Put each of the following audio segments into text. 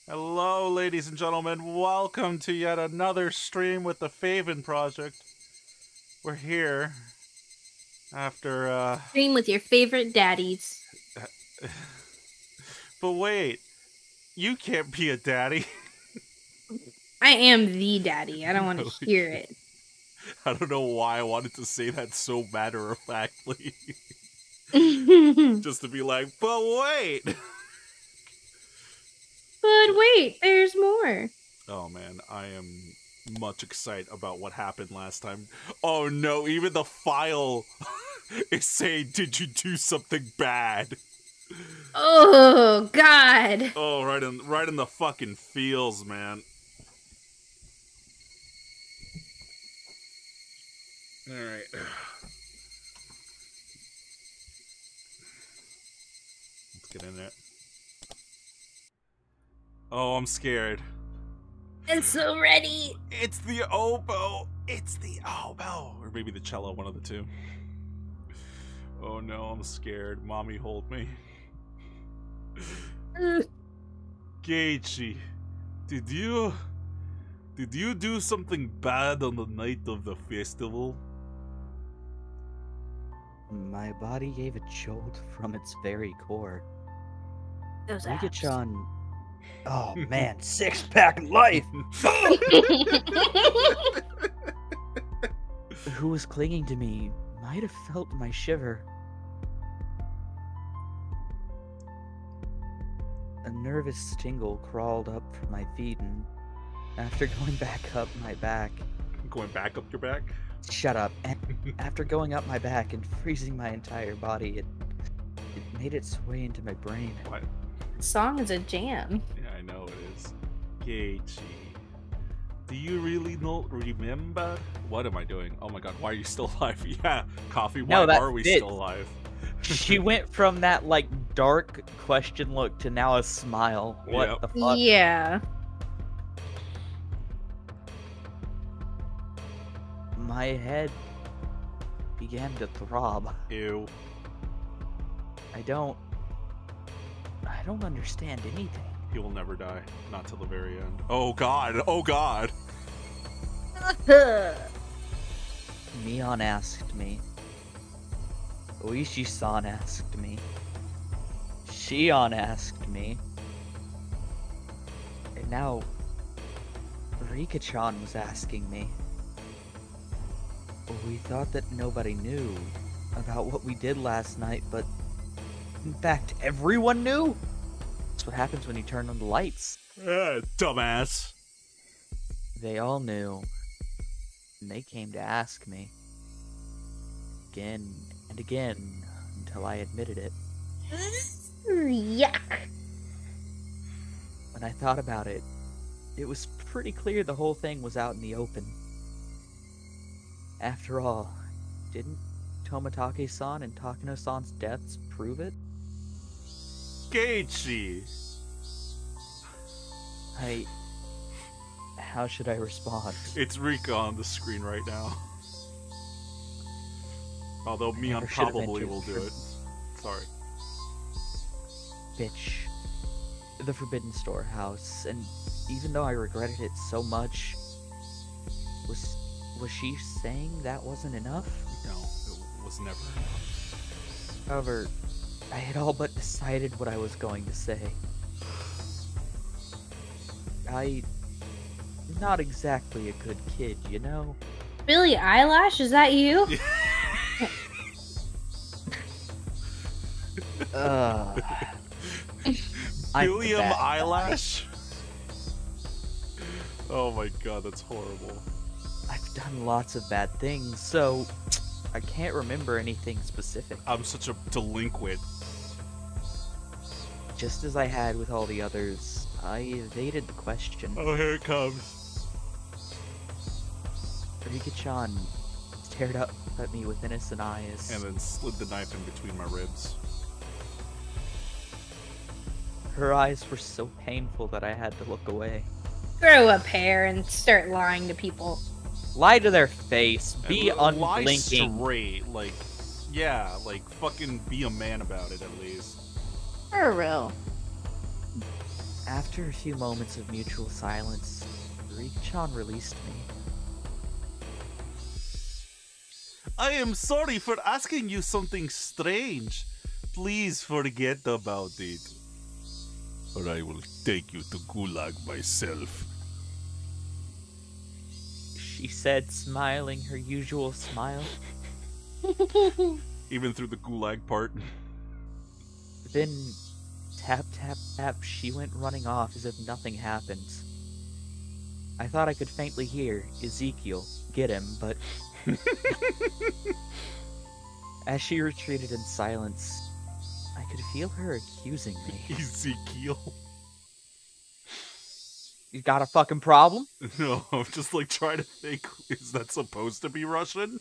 Hello, ladies and gentlemen. Welcome to yet another stream with the Faven Project. We're here after, Stream with your favorite daddies. But wait, you can't be a daddy. I am the daddy. I don't want to hear it. I don't know why I wanted to say that so matter-of-factly. Just to be like, but wait! But wait, there's more. Oh man, I am much excited about what happened last time. Oh no, even the file is saying, did you do something bad? Oh god. Oh, right in the fucking feels, man. Alright. Let's get in there. Oh, I'm scared. I'm so ready. It's the oboe. It's the oboe. Or maybe the cello, one of the two. Oh no, I'm scared. Mommy, hold me. Geichi, did you do something bad on the night of the festival? My body gave a jolt from its very core. Those abs. Rika'S. Oh man, six-pack life! Who was clinging to me might have felt my shiver. A nervous tingle crawled up from my feet, and after going back up my back... Going back up your back? Shut up. And after going up my back and freezing my entire body, it made its way into my brain. What? Song is a jam. Yeah, I know it is. Geichi, do you really not remember? What am I doing? Oh my god, why are you still alive? Yeah, Coffee, why are we still alive? She went from that, like, dark question look to now a smile. What the fuck? Yeah. My head began to throb. Ew. I don't understand anything. He will never die. Not till the very end. Oh god! Oh god! Mion asked me. Oishi-san asked me. Shion asked me. And now Rika-chan was asking me. We thought that nobody knew about what we did last night, but in fact, everyone knew. That's what happens when you turn on the lights. Dumbass. They all knew. And they came to ask me. Again and again, until I admitted it. Yuck. When I thought about it, it was pretty clear the whole thing was out in the open. After all, didn't Tomitake-san and Takano-san's deaths prove it? Keiichi! How should I respond? It's Rika on the screen right now. Although Mion never should have probably entered will do it. Sorry. Bitch. The Forbidden Storehouse, and even though I regretted it so much, was she saying that wasn't enough? No, it was never enough. However, I had all but decided what I was going to say. I'm not exactly a good kid, you know? Billy Eyelash, is that you? William Eyelash? Oh my god, that's horrible. I've done lots of bad things, so I can't remember anything specific. I'm such a delinquent. Just as I had with all the others, I evaded the question. Oh, here it comes. Rika-chan stared up at me with innocent eyes. And then slid the knife in between my ribs. Her eyes were so painful that I had to look away. Grow a pair and start lying to people. Lie to their face. Be Lie unblinking. straight. Like, yeah, like, fucking be a man about it, at least. For real. After a few moments of mutual silence, Rika-chan released me. I am sorry for asking you something strange. Please forget about it. Or I will take you to gulag myself. She said, smiling her usual smile. Even through the gulag part. Then, tap, tap, tap, she went running off as if nothing happened. I thought I could faintly hear, Ezekiel, get him, but... As she retreated in silence, I could feel her accusing me. Ezekiel. You got a fucking problem? No, I'm just like trying to think, is that supposed to be Russian?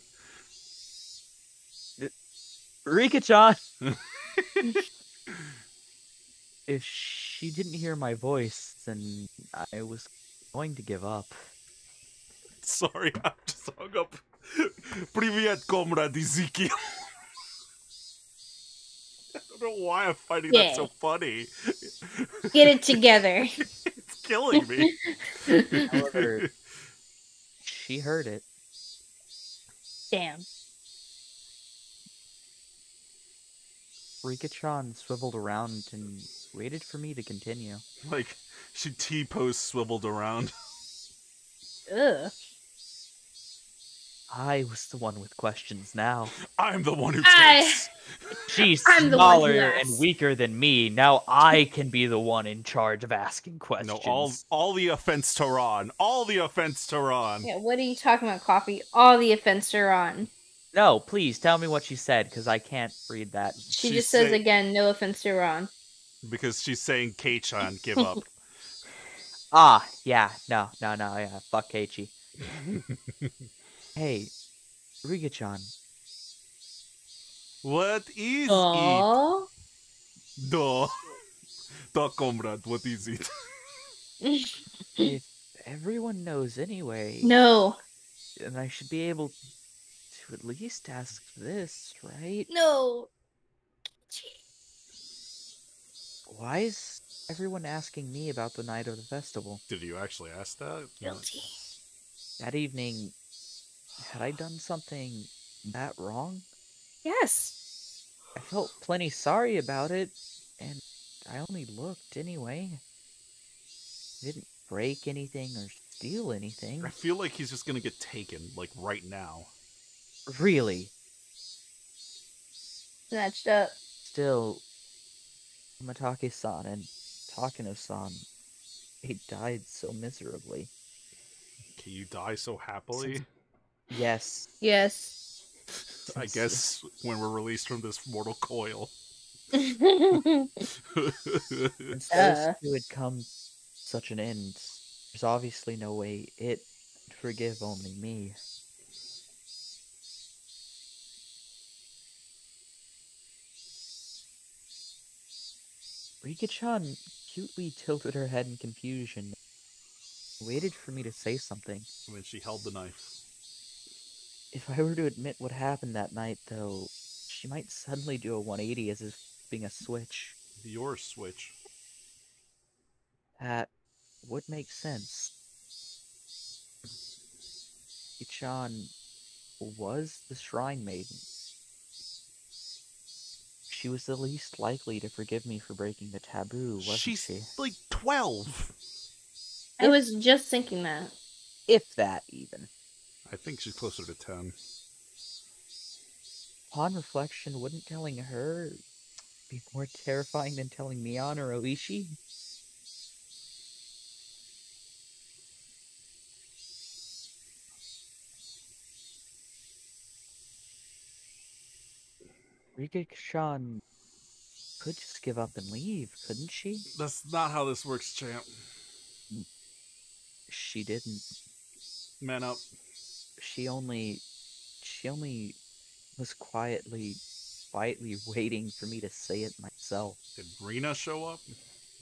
Rika-chan! If she didn't hear my voice, then I was going to give up. Sorry, I just hung up. Привет, comrade Ezekiel. I don't know why I'm finding that so funny. Get it together. It's killing me. However, she heard it. Damn. Rika-chan swiveled around and waited for me to continue. Like, she T-pose swiveled around. Ugh. I was the one with questions now. I'm the one who takes. She's I'm the one who smaller and asks. weaker than me. Now I can be the one in charge of asking questions. No, all the offense to Ron. All the offense to Ron. Yeah, what are you talking about, Coffee? All the offense are on. No, please tell me what she said, because I can't read that. She She's just says saying- again, no offense to Ron. Because she's saying, Kei-chan, give up. Ah, yeah, no, yeah, fuck Keiichi. Hey, Rika-chan. What is Aww. it? Duh. Duh, comrade, what is it? If everyone knows anyway, No. then I should be able to at least ask this, right? No. Why is everyone asking me about the night of the festival? Did you actually ask that? Guilty. That evening, had I done something that wrong? Yes. I felt plenty sorry about it, and I only looked anyway. I didn't break anything or steal anything. I feel like he's just gonna get taken, like, right now. Really. Snatched up. Still, Matake-san and Takano-san, they died so miserably. Can you die so happily? Yes. Yes. I guess when we're released from this mortal coil. Since those two had come to such an end, there's obviously no way it would forgive only me. Rika-chan cutely tilted her head in confusion, waited for me to say something. When she held the knife. If I were to admit what happened that night, though, she might suddenly do a 180 as if being a switch. Your switch. That would make sense. Rika-chan was the Shrine Maiden. She was the least likely to forgive me for breaking the taboo, wasn't She's she? like 12. I was just thinking that. If that, even. I think she's closer to 10. Upon reflection, wouldn't telling her be more terrifying than telling Mion or Oishi? Rika-chan could just give up and leave, couldn't she? That's not how this works, champ. She didn't. Man up. She only was quietly waiting for me to say it myself. Did Rina show up?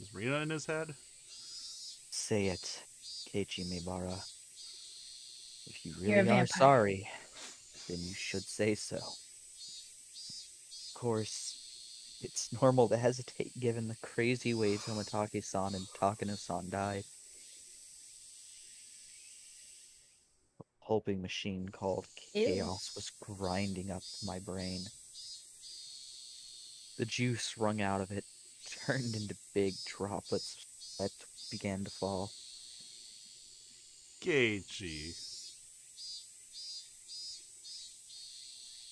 Is Rina in his head? Say it, Keiichi Meibara. If you You're a really are vampire. sorry, then you should say so. Of course, it's normal to hesitate given the crazy way Tomitake-san and Takano-san died. A pulping machine called Chaos was grinding up my brain. The juice wrung out of it turned into big droplets that began to fall. Keiichi.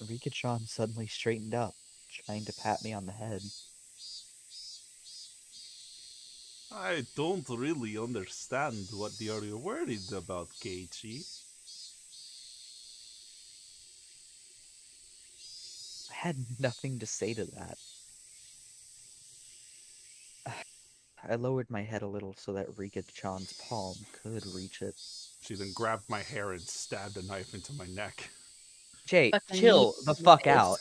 Rika-chan suddenly straightened up, trying to pat me on the head. I don't really understand what you're worried about, Keiichi. I had nothing to say to that. I lowered my head a little so that Rika-chan's palm could reach it. She then grabbed my hair and stabbed a knife into my neck. Jay, Fucking chill neat the fuck face. out.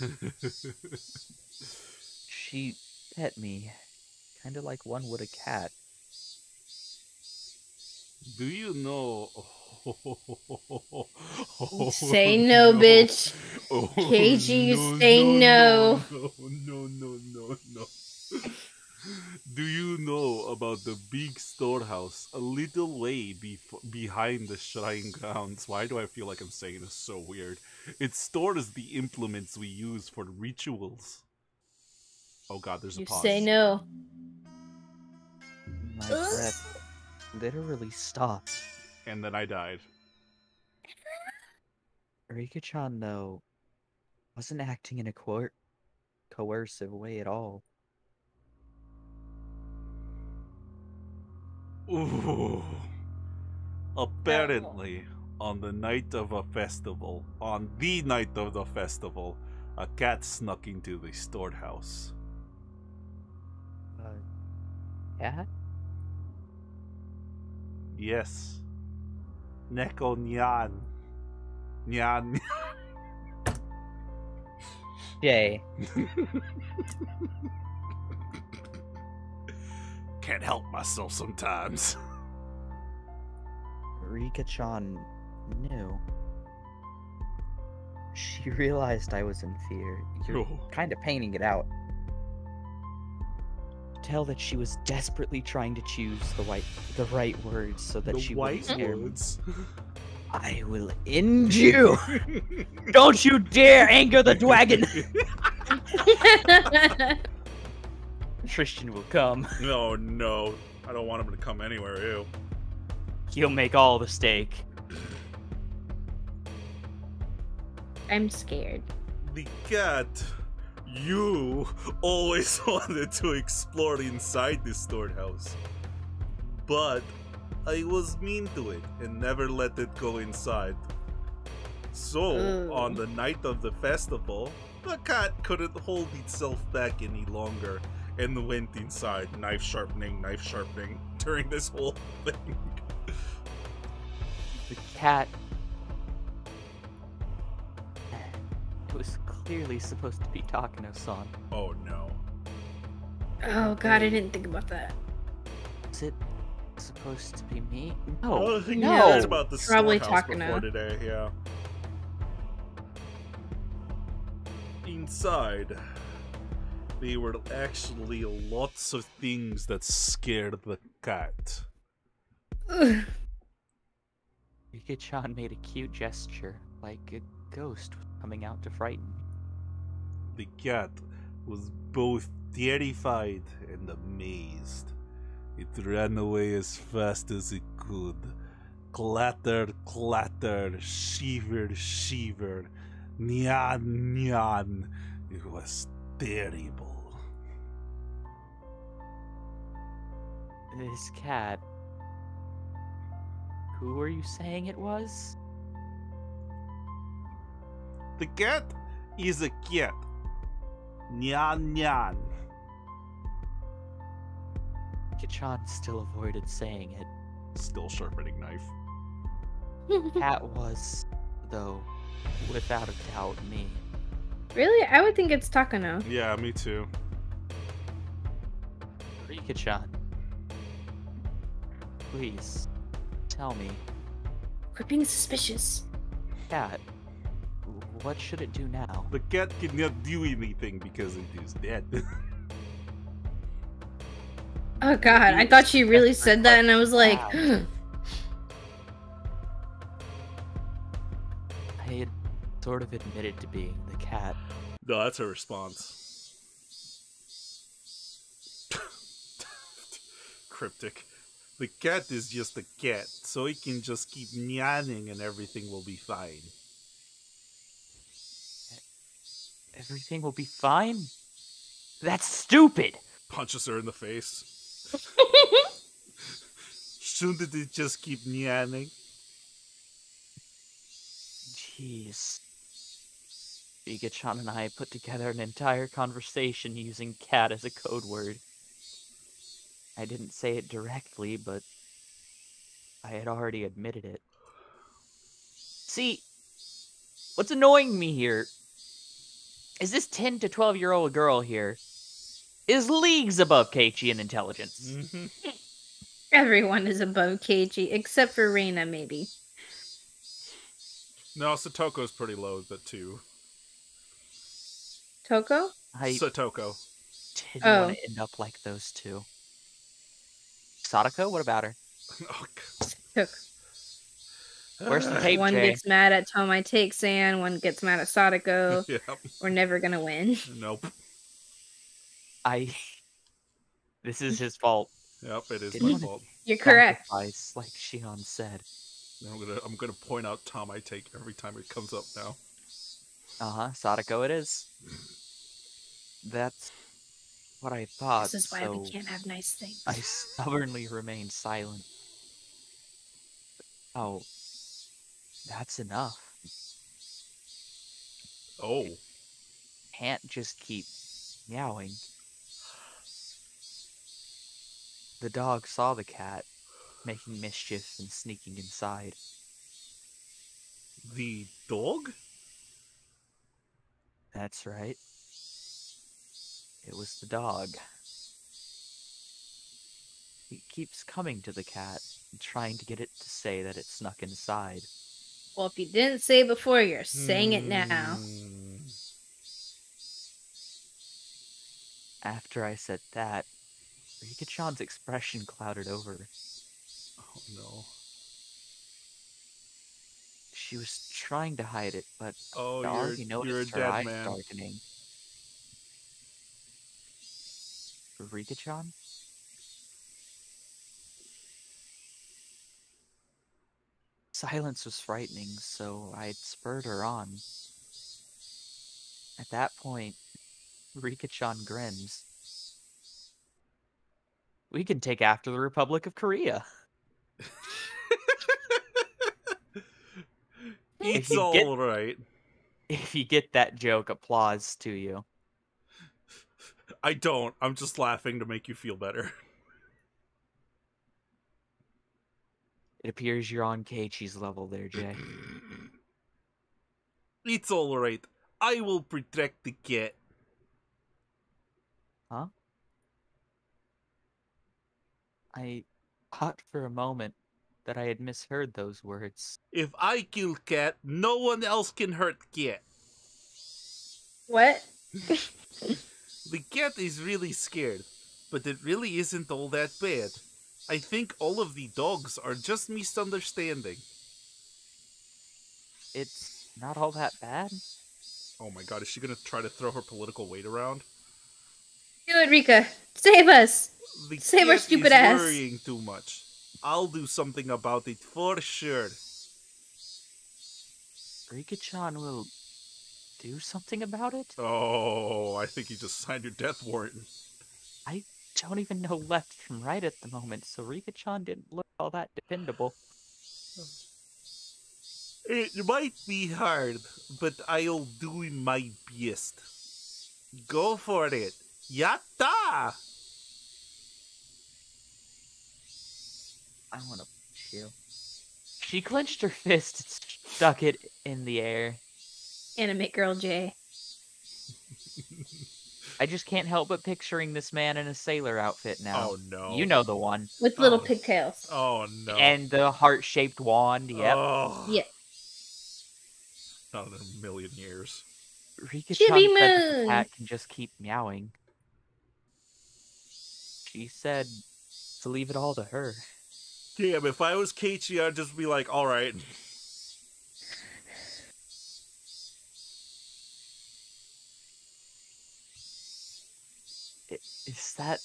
She pet me, kind of like one would a cat. Do you know? Say no, bitch. Keiichi, you say no. No. Do you know about the big storehouse a little way behind the shrine grounds? Why do I feel like I'm saying this so weird? It stores the implements we use for rituals. Oh god, there's a You pause. say no. My breath literally stopped. And then I died. Rika-chan, though, wasn't acting in a coercive way at all. Ooh. Apparently, on the night of the festival, a cat snuck into the storehouse. Cat? Yes. Neko Nyan. Nyan. Jay, Can't help myself sometimes. Rika-chan knew. She realized I was in fear. You're Oh. kind of painting it out. Tell that she was desperately trying to choose the right words so that she wouldn't scare me. I will end you! Don't you dare anger the dragon! Tristan will come. No, no. I don't want him to come anywhere, ew. He'll make all the steak. I'm scared. The cat. You always wanted to explore inside this storehouse. But I was mean to it and never let it go inside. So, on the night of the festival, the cat couldn't hold itself back any longer and went inside, knife sharpening, during this whole thing. The cat... It was clearly supposed to be Takano-san. Oh no. Oh god, I didn't think about that. Is it supposed to be me? Oh, No, he no. cares about the Probably storehouse Takano. before today, yeah. Inside, there were actually lots of things that scared the cat. Ugh. Rika-chan made a cute gesture, like a ghost was coming out to frighten me. The cat was both terrified and amazed. It ran away as fast as it could. Clatter, clatter, shiver, shiver, nyan, nyan. It was terrible. This cat... Who were you saying it was? The cat is a cat. Nyan, nyan. Rika-chan still avoided saying it. Still sharpening knife. Cat was, though, without a doubt, me. Really? I would think it's Takano. Yeah, me too. Rika-chan, please, tell me, Quit being suspicious. Cat, what should it do now? The cat cannot do anything because it is dead. Oh god, I thought she really said that and I was like... I had sort of admitted to being the cat. No, that's her response. Cryptic. The cat is just a cat, so it can just keep nyanning and everything will be fine. Everything will be fine? That's stupid! Punches her in the face. Shouldn't it just keep nyanning? Jeez. Rika-chan and I put together an entire conversation using cat as a code word. I didn't say it directly, but I had already admitted it. See, what's annoying me here is this 10 to 12-year-old girl here is leagues above Keiichi in intelligence. Mm-hmm. Everyone is above Keiichi, except for Reina, maybe. No, Satoko's pretty low, but too. Toko? I Satoko. didn't want to end up like those two. Sadako, what about her? Oh, Took. Where's the tape, One Jay? gets mad at Tomai Takes An, one gets mad at Sadako. Yep. We're never gonna win. Nope. This is his fault. Yep, it is Didn't my wanna- fault. You're correct. Sacrifice, like Shion said. I'm gonna point out Tom I take every time it comes up now. Sadako it is. That's what I thought, This is why so we can't have nice things. I stubbornly remained silent. Oh, that's enough. Oh. Can't just keep meowing. The dog saw the cat, making mischief and sneaking inside. The dog? That's right. It was the dog. He keeps coming to the cat and trying to get it to say that it snuck inside. Well, if you didn't say it before, you're saying it now. After I said that, Rika-chan's expression clouded over. Oh no. She was trying to hide it, but Oh, I already you're a noticed her dead eyes man. darkening. Rika-chan? Silence was frightening, so I'd spurred her on. At that point, Rika-chan grins. We can take after the Republic of Korea. It's you get- alright. If you get that joke, applause to you. I don't. I'm just laughing to make you feel better. It appears you're on Keiichi's level there, Jay. It's alright. I will protect the cat. Huh? I thought for a moment that I had misheard those words. If I kill cat, no one else can hurt cat. What? The cat is really scared, but it really isn't all that bad. I think all of the dogs are just misunderstanding. It's not all that bad. Oh my god, is she gonna try to throw her political weight around? Do it, Rika. Save us. The Save our cat stupid is ass. worrying too much. I'll do something about it for sure. Rika-chan will do something about it? Oh, I think you just signed your death warrant. I don't even know left from right at the moment, so Rika-chan didn't look all that dependable. It might be hard, but I'll do my best. Go for it. Yatta! I want to punch you. She clenched her fist and stuck it in the air. Anime girl J. I just can't help but picturing this man in a sailor outfit now. Oh no. You know the one. With little pigtails. Oh no. And the heart-shaped wand, yep. Oh. Yeah. Not in a million years. Rika-chan Chibi said that the Moon! cat can just keep meowing. She said to leave it all to her. Damn, if I was Keiichi, I'd just be like, alright. Is that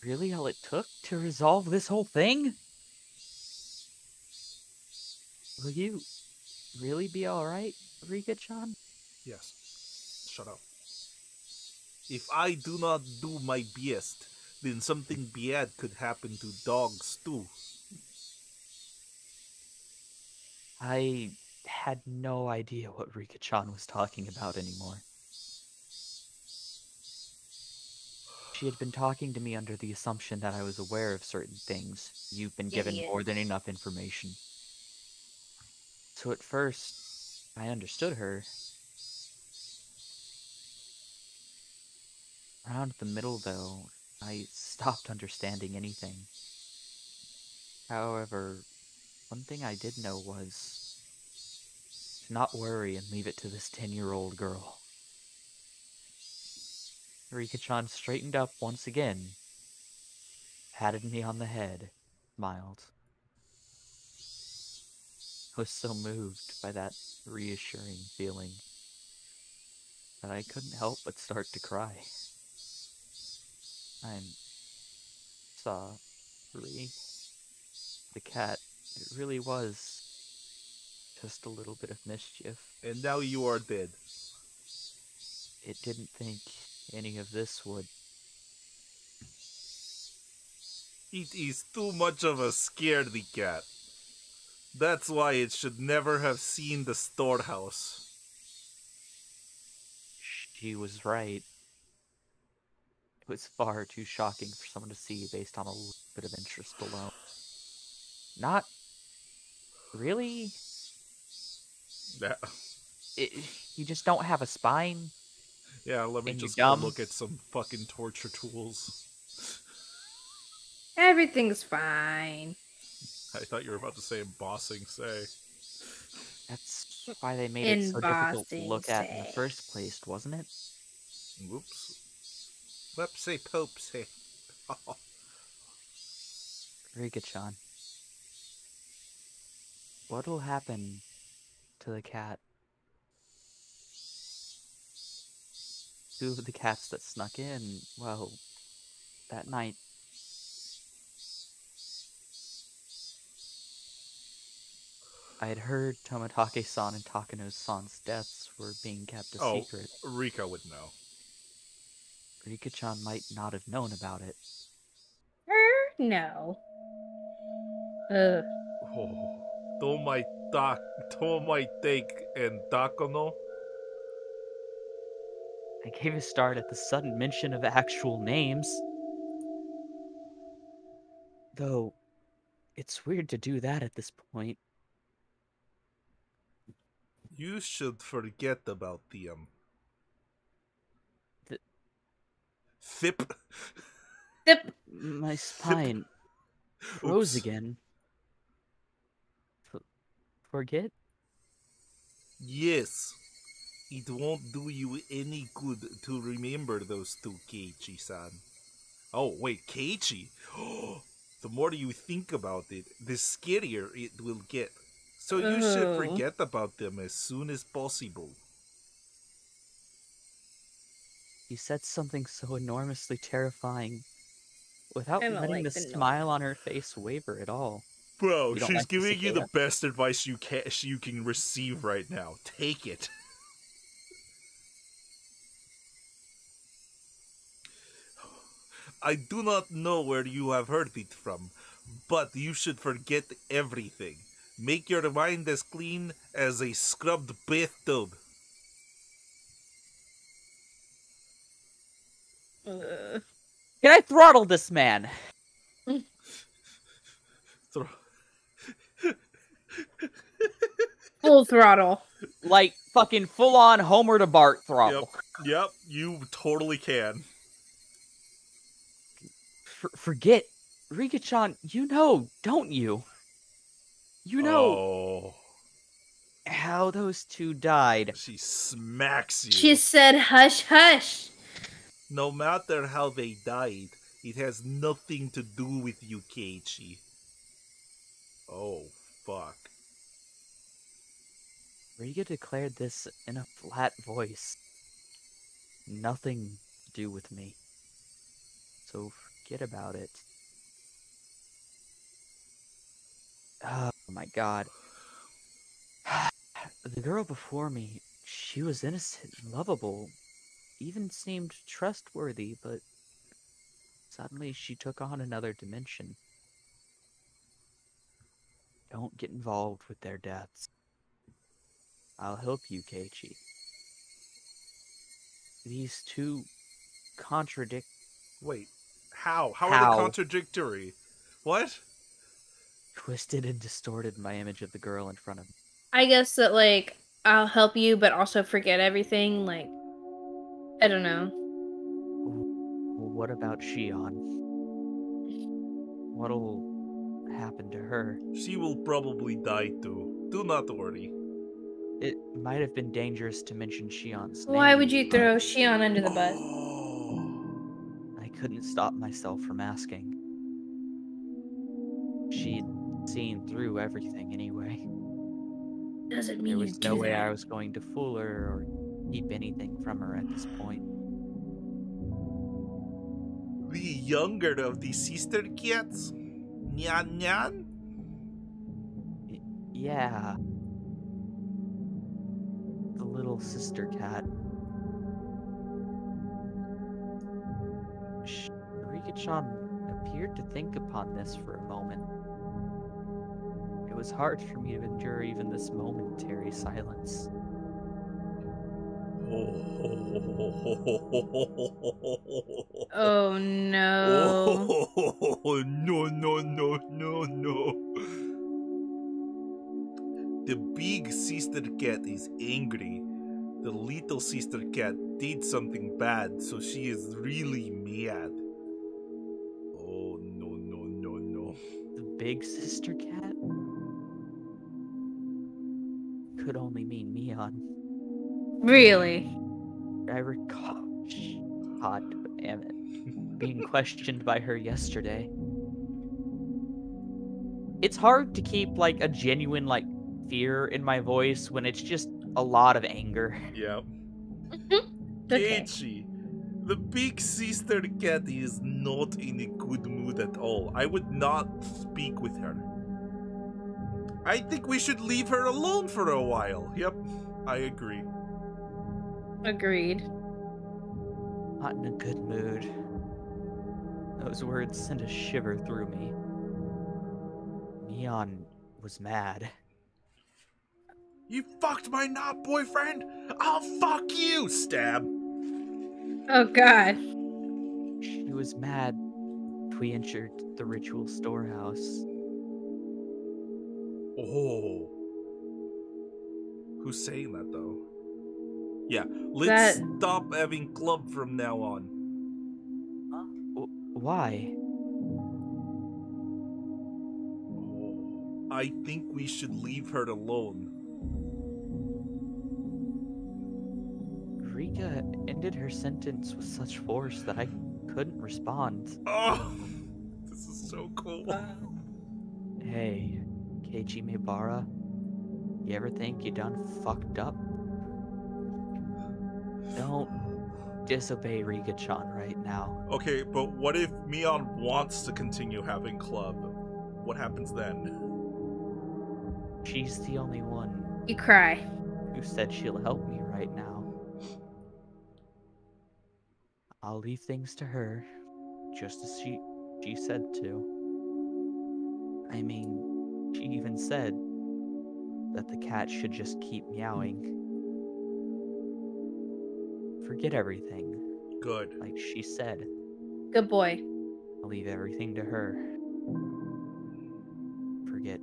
really all it took to resolve this whole thing? Will you really be alright, Rika-chan? Yes. Shut up. If I do not do my best, then something bad could happen to dogs too. I had no idea what Rika-chan was talking about anymore. She had been talking to me under the assumption that I was aware of certain things. You've been given more than enough information. So at first, I understood her. Around the middle, though, I stopped understanding anything. However, one thing I did know was to not worry and leave it to this 10-year-old girl. Rika-chan straightened up once again, patted me on the head, smiled. I was so moved by that reassuring feeling that I couldn't help but start to cry. I'm sorry. The cat, it really was just a little bit of mischief. And now you are dead. It didn't think any of this would. It is too much of a scaredy cat. That's why it should never have seen the storehouse. She was right. It was far too shocking for someone to see based on a little bit of interest alone. Not really. Yeah. You just don't have a spine. Yeah, let me And just you're go dumb. look at some fucking torture tools. Everything's fine. I thought you were about to say embossing, say. That's why they made it so difficult to Embossing, look at in the say. first place, wasn't it? Whoops. Whoopsie poopsie. Rika-chan. What'll happen to the cat? Two of the cats that snuck in, well, that night. I had heard Tomotage-san and Takano-san's deaths were being kept a secret. Rika would know. Rika-chan might not have known about it. No. Ugh. Oh. Tomai take and Takono. I gave a start at the sudden mention of actual names. Though, It's weird to do that at this point. You should forget about the Thip. Yep. My spine froze again. Forget? Yes. It won't do you any good to remember those two, Keiichi-san. Oh, wait, Keiichi? The more you think about it, the scarier it will get. So you should Oh. forget about them as soon as possible. You said something so enormously terrifying without I'm letting like the the smile on her face waver at all. Bro, You don't she's like the giving you the cicada? best advice you can receive right now. Take it. I do not know where you have heard it from, but you should forget everything. Make your mind as clean as a scrubbed bathtub. Ugh. Can I throttle this man? Full throttle. Like fucking full on Homer to Bart throttle. Yep, you totally can. Forget. Rika-chan, you know, don't you? You know how those two died. She smacks you. She said, hush, hush. No matter how they died, it has nothing to do with you, Keiichi. Oh, fuck. Rika declared this in a flat voice. Nothing to do with me. So forget about it. Oh my god. The girl before me, she was innocent and lovable. Even seemed trustworthy, but suddenly she took on another dimension. Don't get involved with their deaths. I'll help you, Keiichi. These two contradict. Wait, how? How are they contradictory? What? Twisted and distorted my image of the girl in front of me. I guess that, like, I'll help you, but also forget everything. Like, I don't know. What about Shion? What'll happen to her? She will probably die too. Do not worry. It might have been dangerous to mention Shion's name. Why would you throw Shion under the bus? I couldn't stop myself from asking. She'd seen through everything anyway. Doesn't mean there was no way I was going to fool her or keep anything from her at this point. The younger of the sister cats? Nyan Nyan? Yeah. The little sister cat. Rika-chan appeared to think upon this for a moment. It was hard for me to endure even this momentary silence. Oh no. No. The big sister cat is angry. The little sister cat did something bad, so she is really mad. Oh, no. The big sister cat? Could only mean Mion. Really? I recall. God damn it. Being questioned by her yesterday. It's hard to keep, like, a genuine, like, fear in my voice when it's just a lot of anger. Yeah. Okay. Keiichi, the big sister cat is not in a good mood at all. I would not speak with her. I think we should leave her alone for a while. Yep, I agree. Agreed. Not in a good mood. Those words sent a shiver through me. Mion was mad. You fucked my not boyfriend? I'll fuck you! Stab. Oh god. She was mad. We entered the ritual storehouse. Oh. Who's saying that, though? Yeah, let's stop having club from now on. Why? Oh, I think we should leave her alone. Rika ended her sentence with such force that I couldn't respond. Oh, this is so cool. Hey, Keiichi Mibara, you ever think you done fucked up? Don't disobey Rika-chan right now. Okay, but what if Mion wants to continue having club? What happens then? She's the only one You cry. who said she'll help me right now. I'll leave things to her, just as she said to. I mean, she even said that the cat should just keep meowing. Forget everything. Good. Like she said. Good boy. I'll leave everything to her. Forget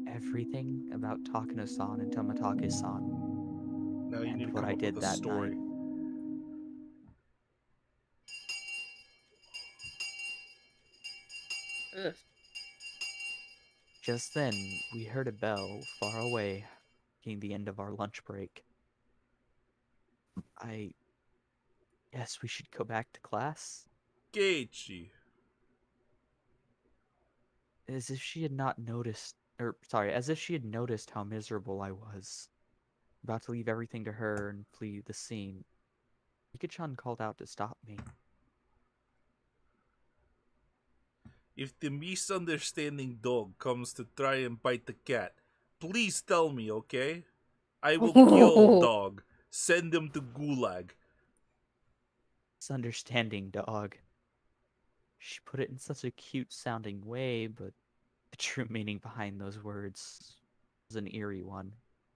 everything about Takano-san and Tomatake-san. Now you and need to what come I up did with a that story. night. Ugh. Just then, we heard a bell far away, marking the end of our lunch break. I guess we should go back to class? Keiichi. As if she had not noticed, as if she had noticed how miserable I was. About to leave everything to her and flee the scene. Rika-chan called out to stop me. If the misunderstanding dog comes to try and bite the cat, please tell me, okay? I will kill dog. Send him to gulag. Misunderstanding, dog. She put it in such a cute-sounding way, but the true meaning behind those words was an eerie one.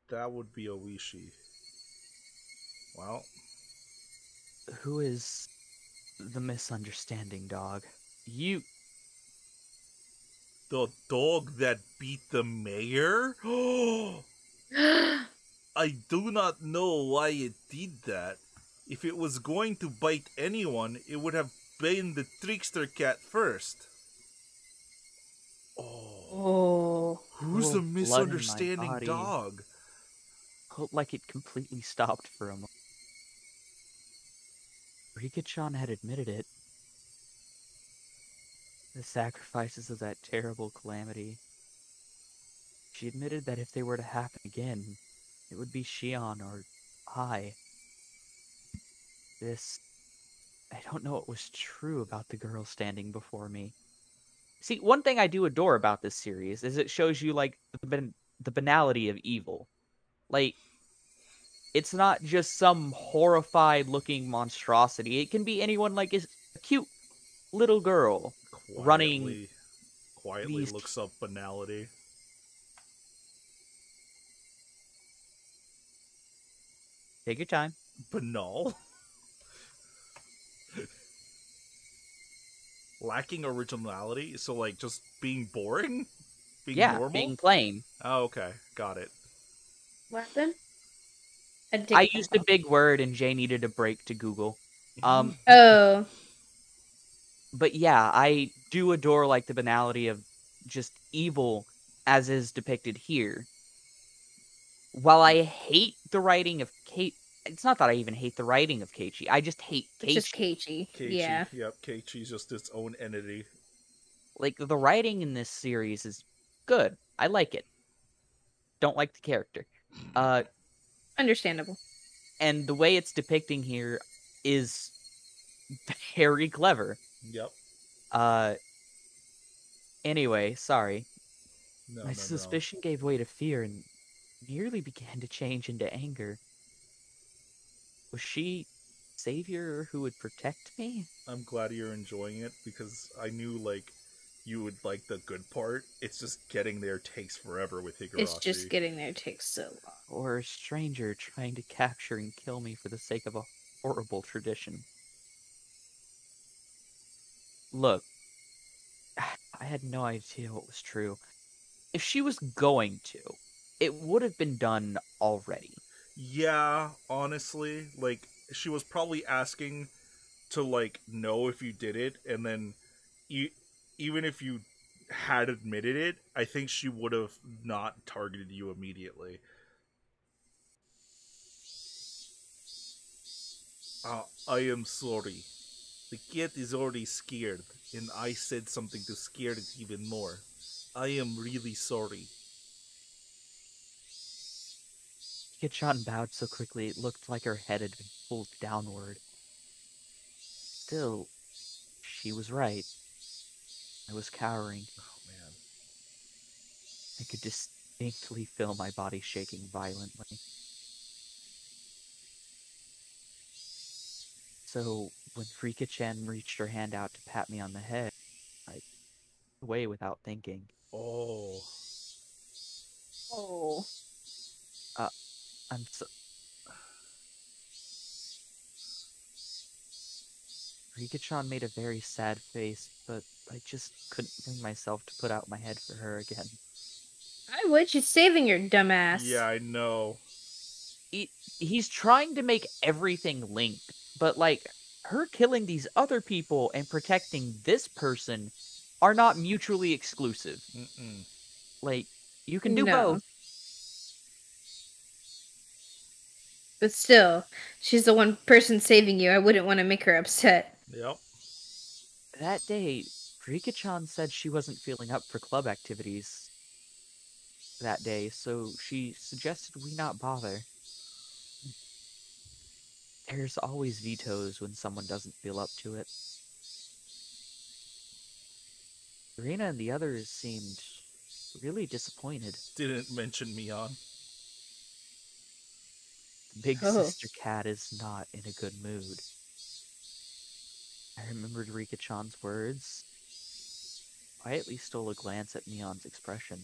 That would be Oishi. Well. Who is the misunderstanding dog? You... The dog that beat the mayor? I do not know why it did that. If it was going to bite anyone, it would have been the trickster cat first. Oh. Who's the misunderstanding dog? Felt like it completely stopped for a moment. Rika-chan had admitted it. The sacrifices of that terrible calamity. She admitted that if they were to happen again, it would be Shion or I. I don't know what was true about the girl standing before me. See, one thing I do adore about this series is it shows you, like, the banality of evil. Like, it's not just some horrified-looking monstrosity. It can be anyone, like, a cute little girl running... Quietly looks up banality. Take your time. Banal? Lacking originality? So, like, just being boring? Being normal? Being plain. Oh, okay. Got it. What then? I used a big word and Jay needed a break to Google. Oh. But yeah, I do adore, like, the banality of just evil as is depicted here. While I hate the writing of Kate, it's not that I even hate the writing of Keiichi. I just hate Keiichi. It's just Keiichi. Yeah. Yep, Keiichi's just its own entity. Like, the writing in this series is good. I like it. Don't like the character. Understandable. And the way it's depicting here is very clever. Yep. Anyway, sorry. My No. suspicion gave way to fear and nearly began to change into anger. Was she savior who would protect me? I'm glad you're enjoying it because I knew, like, you would like the good part. It's just getting there takes forever with Higurashi. It's just getting there takes so long. Or a stranger trying to capture and kill me for the sake of a horrible tradition. Look, I had no idea what was true. if she was going to, it would have been done already. Yeah, honestly, like, she was probably asking to, like, know if you did it, and then even if you had admitted it, I think she would have not targeted you immediately. I am sorry. The cat is already scared, and I said something to scare it even more. I am really sorry. Rika-chan bowed so quickly it looked like her head had been pulled downward. Still, she was right. I was cowering. Oh man. I could distinctly feel my body shaking violently. So, when Rika-chan reached her hand out to pat me on the head, I turned away without thinking. Oh. Oh. Uh, I'm so... Rika-chan made a very sad face, but I just couldn't bring myself to put out my head for her again. I would. She's saving your dumbass. Yeah, I know. He's trying to make everything linked, but like her killing these other people and protecting this person are not mutually exclusive. Mm-mm. Like, you can do both. But still, she's the one person saving you. I wouldn't want to make her upset. Yep. That day, Rika-chan said she wasn't feeling up for club activities that day, so she suggested we not bother. There's always vetoes when someone doesn't feel up to it. Irina and the others seemed really disappointed. Didn't mention Mion. The big sister cat is not in a good mood. I remembered Rika-chan's words. Quietly stole a glance at Mion's expression.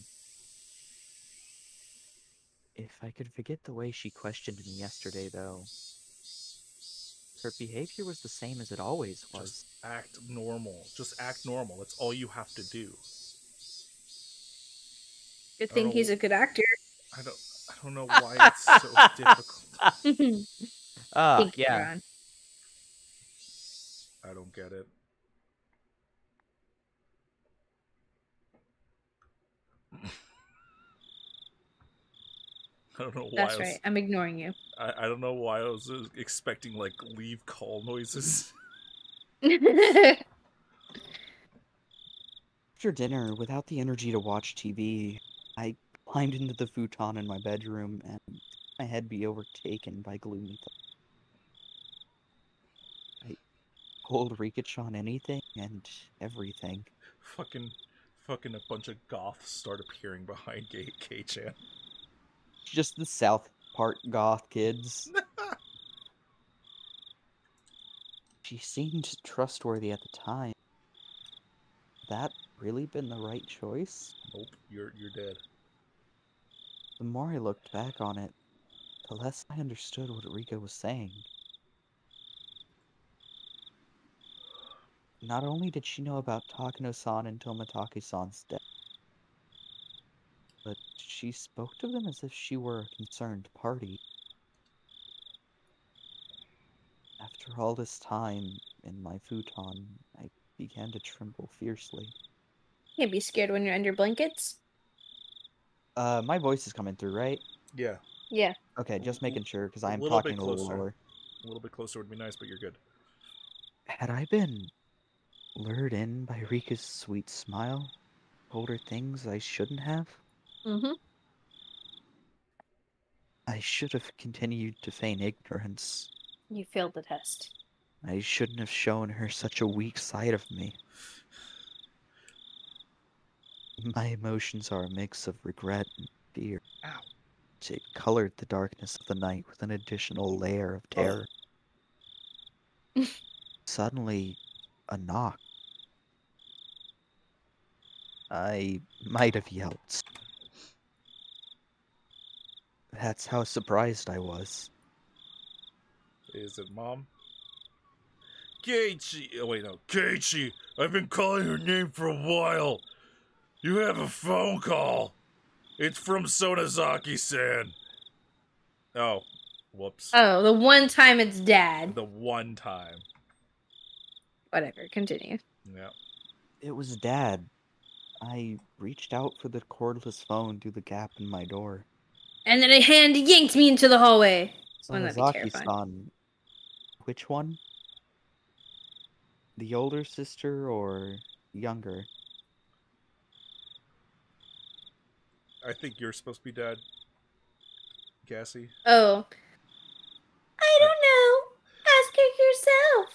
If I could forget the way she questioned me yesterday, though, her behavior was the same as it always was. Just act normal. Just act normal. That's all you have to do. Good thing he's a good actor. I don't know why it's so difficult. Yeah. I don't get it. I don't know why. That's right. I'm ignoring you. I don't know why I was expecting, like, leave call noises. After dinner, without the energy to watch TV, I climbed into the futon in my bedroom and my head be overtaken by gloomy thoughts. I told Rika-chan anything and everything. Fucking a bunch of goths start appearing behind K-chan. Just the South Park goth kids. She seemed trustworthy at the time. That really been the right choice? Nope, you're dead. The more I looked back on it, the less I understood what Rika was saying. Not only did she know about Takano-san and Tomotaki-san's death, but she spoke to them as if she were a concerned party. After all this time in my futon, I began to tremble fiercely. Can't be scared when you're under blankets. My voice is coming through, right? Yeah. Yeah. Okay, just making sure, because I'm little talking bit a little closer. lower. A little bit closer would be nice, but you're good. Had I been lured in by Rika's sweet smile? Told her things I shouldn't have? Mm-hmm. I should have continued to feign ignorance. You failed the test. I shouldn't have shown her such a weak side of me. My emotions are a mix of regret and fear. Ow. It colored the darkness of the night with an additional layer of terror. Suddenly, a knock. I might have yelled. That's how surprised I was. Is it Mom? Keiichi! Oh wait, no. Keiichi! I've been calling her name for a while! You have a phone call. It's from Sonozaki-san. Oh, whoops. Oh, the one time it's Dad. The one time. Whatever, continue. Yeah. It was Dad. I reached out for the cordless phone through the gap in my door. And then a hand yanked me into the hallway. Wouldn't that be terrifying? Sonozaki-san. Which one? The older sister or younger? I think you're supposed to be Dad. Cassie. Oh. I don't know. Ask her yourself.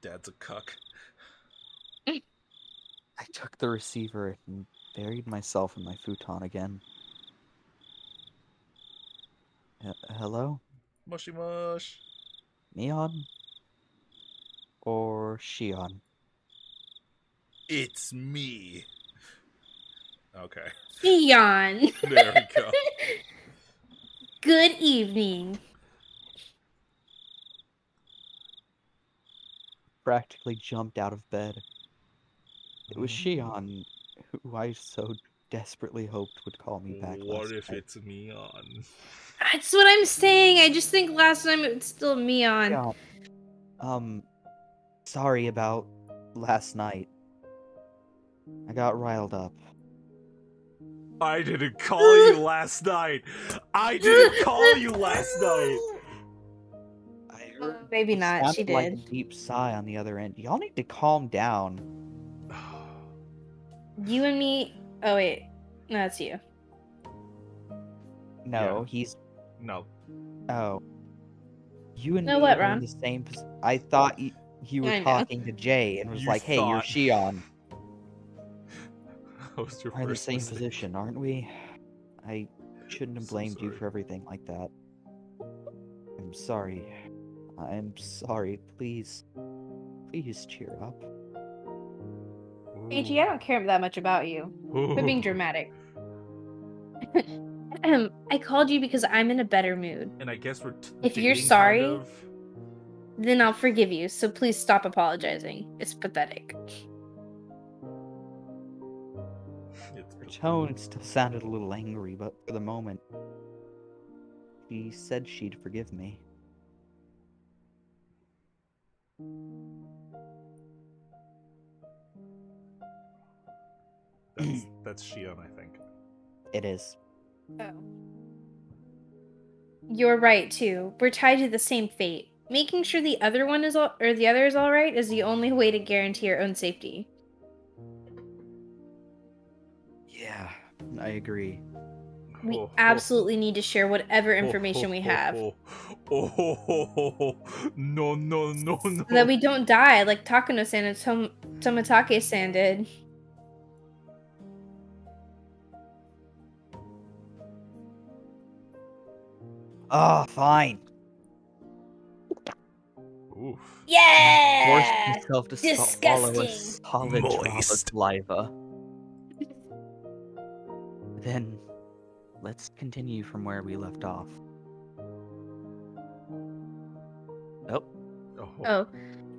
Dad's a cuck. I took the receiver and buried myself in my futon again. Hello? Mushy mush. Neon? Or Shion? It's me. Okay. Shion. There we go. Good evening. Practically jumped out of bed. It was Shion, who I so desperately hoped would call me back. What if night. it's Mion? That's what I'm saying. I just think last time it was still Mion. Yeah. Sorry about last night. I got riled up. I didn't call you last night. I didn't call you last night. I heard Maybe not. She sounded like did. a deep sigh on the other end. Y'all need to calm down. You and me. Oh wait, no, that's you. No, Yeah. he's. No. Oh. You and No, me what, are in Ron? the same. I thought you were I know. talking to Jay and was You like, "Hey, you're thought. Shion." That was your We're in the first same mistake. position, aren't we? I shouldn't have So blamed you sorry. for everything like that. I'm sorry. I'm sorry. Please cheer up. AG, I don't care that much about you. Quit being dramatic. I called you because I'm in a better mood. And I guess we're If you're dating, sorry, kind of. then I'll forgive you. So please stop apologizing. It's pathetic. Her tone still sounded a little angry, but for the moment, she said she'd forgive me. That's Shion, I think. It is. Oh. You're right too. We're tied to the same fate. Making sure the other one is the other is all right is the only way to guarantee our own safety. Yeah, I agree. We absolutely need to share whatever information we have. No. So that we don't die like Takano-san and Tomatake-san did. Oh, fine. Oof. Yeah! Forced myself to swallow a Disgusting. solid drop of Moist. saliva. Then, let's continue from where we left off. Oh, Oh,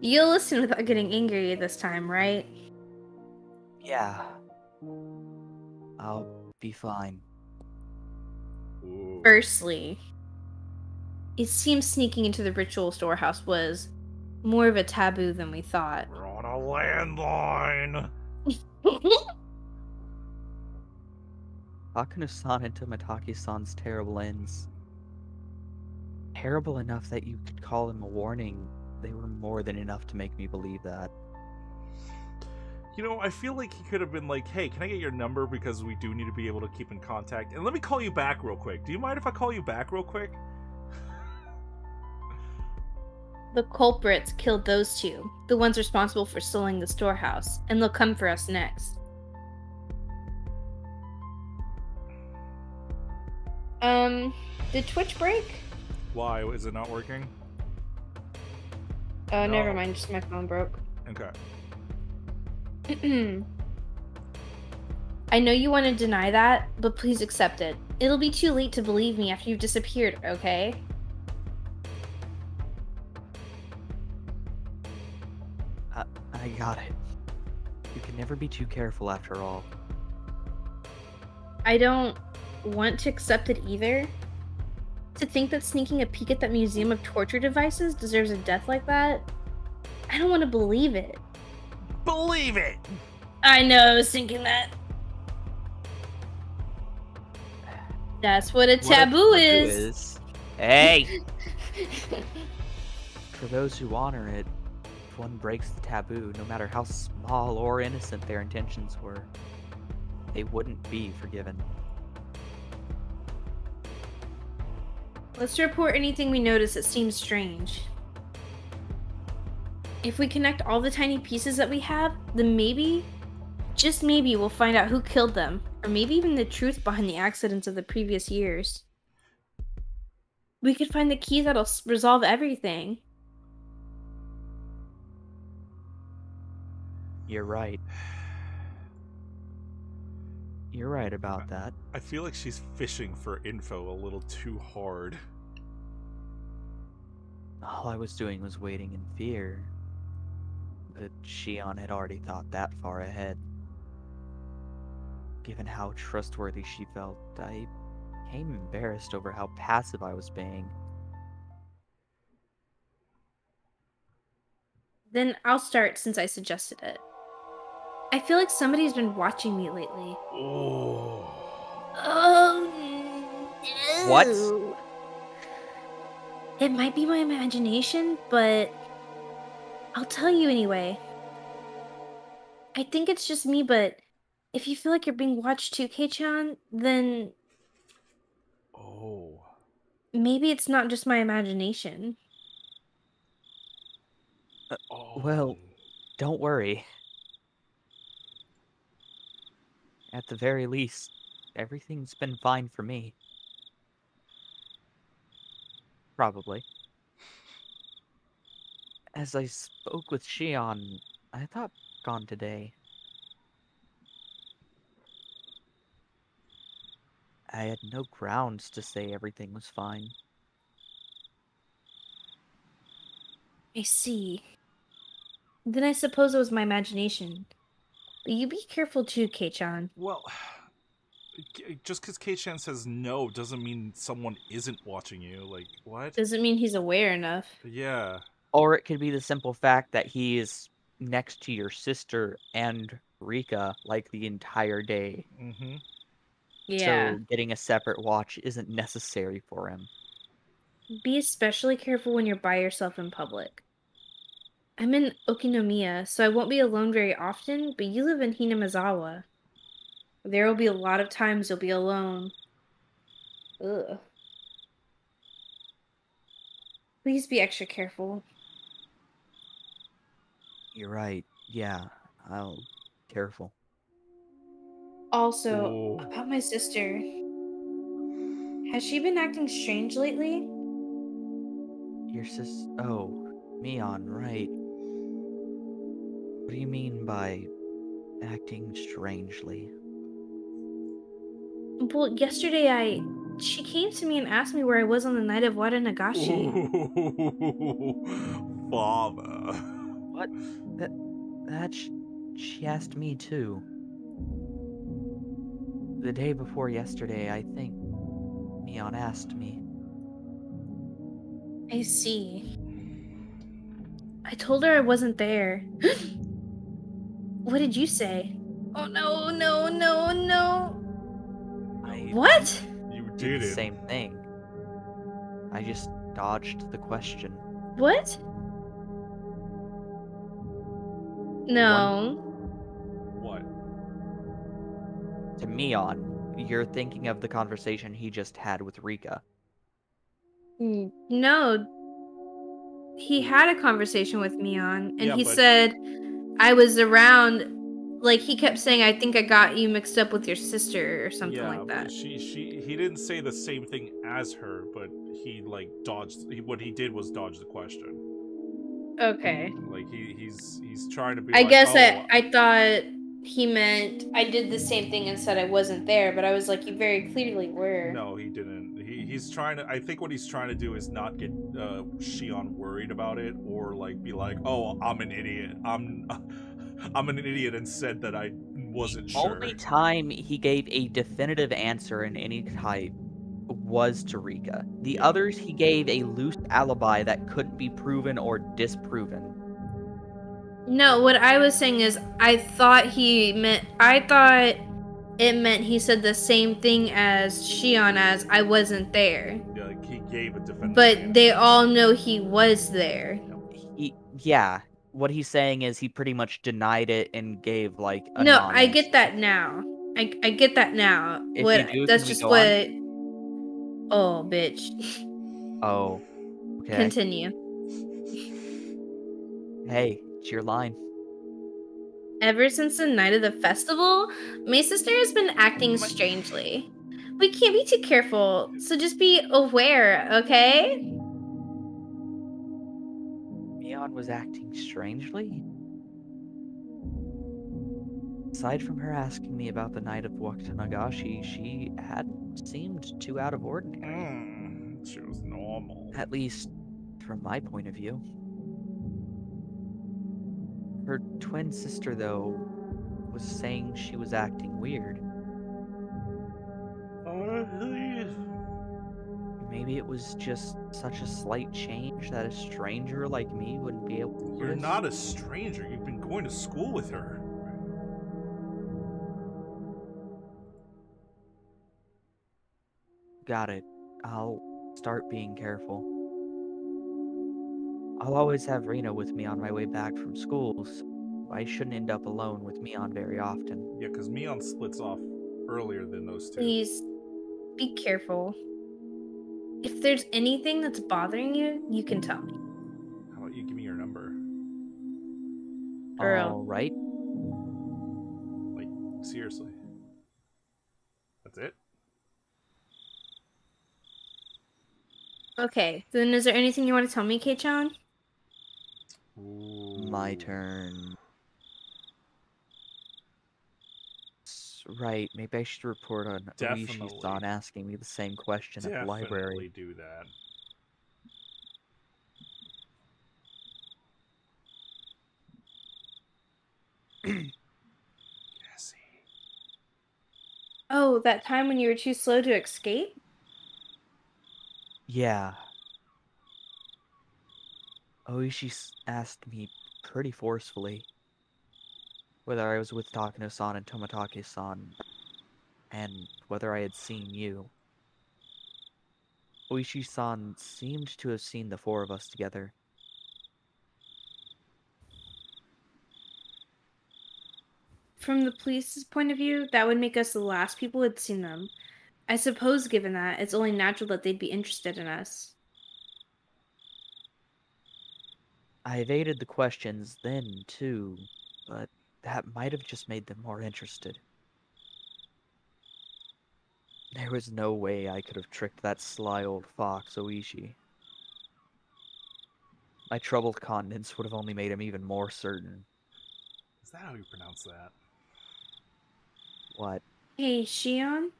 you'll listen without getting angry this time, right? yeah. I'll be fine. Ooh. Firstly, it seems sneaking into the ritual storehouse was more of a taboo than we thought. We're on a landline. Takano-san and Tomatake-san's terrible ends. Terrible enough that you could call them a warning. They were more than enough to make me believe that. You know, I feel like he could have been like, hey, can I get your number because we do need to be able to keep in contact? And let me call you back real quick. Do you mind if I call you back real quick? The culprits killed those two, the ones responsible for stealing the storehouse, and they'll come for us next. Did Twitch break? Why? Is it not working? Oh, No. never mind, just my phone broke. Okay. I know you want to deny that, but please accept it. It'll be too late to believe me after you've disappeared, okay? I got it. You can never be too careful after all. I don't want to accept it either. To think that sneaking a peek at that museum of torture devices deserves a death like that, I don't want to believe it. Believe it! I know, I was thinking that. That's what a taboo is. Hey! For those who honor it, if one breaks the taboo, no matter how small or innocent their intentions were, they wouldn't be forgiven. Let's report anything we notice that seems strange. If we connect all the tiny pieces that we have, then maybe, just maybe, we'll find out who killed them, or maybe even the truth behind the accidents of the previous years. We could find the key that'll resolve everything. You're right. You're right about that. I feel like she's fishing for info a little too hard. All I was doing was waiting in fear. But Shion had already thought that far ahead. Given how trustworthy she felt, I became embarrassed over how passive I was being. Then I'll start since I suggested it. I feel like somebody's been watching me lately. Oh. Oh, What? no. It might be my imagination, but I'll tell you anyway. I think it's just me, but if you feel like you're being watched too, Kei-chan, then Oh. maybe it's not just my imagination. Well, don't worry. At the very least, everything's been fine for me. Probably. As I spoke with Shion, I thought gone today. I had no grounds to say everything was fine. I see. Then I suppose it was my imagination. But you be careful too, Kei-chan. Well, just because Kei-chan says no doesn't mean someone isn't watching you. Like, what? Doesn't mean he's aware enough. Yeah. Or it could be the simple fact that he is next to your sister and Rika like the entire day. Mm-hmm. Yeah. So getting a separate watch isn't necessary for him. Be especially careful when you're by yourself in public. I'm in Okinomiya, so I won't be alone very often, but you live in Hinamizawa. There will be a lot of times you'll be alone. Ugh. Please be extra careful. You're right. Yeah, I'll be careful. Also, Ooh. about my sister. Has she been acting strange lately? Your Oh, Mion, right. What do you mean by acting strangely? Well, yesterday she came to me and asked me where I was on the night of Wada Nagashi. Ooh. Father. What? She asked me too. The day before yesterday, I think Mion asked me. I see. I told her I wasn't there. What did you say? Oh no, no, no, no. What? You Did did the it. same thing. I just dodged the question. What? No. What? To Mion, you're thinking of the conversation he just had with Rika. No. He had a conversation with Mion, and Yeah, he but- said I was around. Like, he kept saying, I think I got you mixed up with your sister or something like that. But he didn't say the same thing as her, but he like dodged. What he did was dodge the question. Okay. Like he's trying to be. I like, guess oh, I thought he meant I did the same thing and said I wasn't there, but I was like, you very clearly were. No, he didn't. He's trying to. I think what he's trying to do is not get Shion worried about it, or like be like, oh, I'm an idiot. I'm an idiot and said that I wasn't the sure. only time he gave a definitive answer in any type was to Rika. The others, he gave a loose alibi that couldn't be proven or disproven. No, what I was saying is I thought it meant he said the same thing as Shion as I wasn't there. Yeah, like he gave a definitive But answer. they all know he was there. Yeah, what he's saying is he pretty much denied it and gave like a No, I non-answer. get that now. I get that now. If you do, That's can we just go what on? Oh, bitch. Oh, okay. Continue. Hey, it's your line. Ever since the night of the festival, my sister has been acting strangely. We can't be too careful, so just be aware, okay? Mion was acting strangely. Aside from her asking me about the night of Wakanagashi, she hadn't seemed too out of ordinary. She was normal. At least, from my point of view. Her twin sister, though, was saying she was acting weird. Maybe it was just such a slight change that a stranger like me wouldn't be able to notice. You're not a stranger. You've been going to school with her. Got it. I'll start being careful. I'll always have Rena with me on my way back from school, so I shouldn't end up alone with Mion very often. Yeah, because Mion splits off earlier than those two. Please, be careful. If there's anything that's bothering you, you can tell me. How about you give me your number? Girl. All right. Like, seriously. That's it? Okay, then is there anything you want to tell me, Kei-chan? My turn. Right, maybe I should report on Oishi-san asking me the same question at the library. Definitely do that. Cassie. Oh, that time when you were too slow to escape? Yeah. Oishi asked me pretty forcefully whether I was with Takano-san and Tomatake-san, and whether I had seen you. Oishi-san seemed to have seen the four of us together. From the police's point of view, that would make us the last people who had seen them. I suppose, given that, it's only natural that they'd be interested in us. I evaded the questions then, too, but that might have just made them more interested. There was no way I could have tricked that sly old fox, Oishi. My troubled countenance would have only made him even more certain. Is that how you pronounce that? What? Hey, Shion?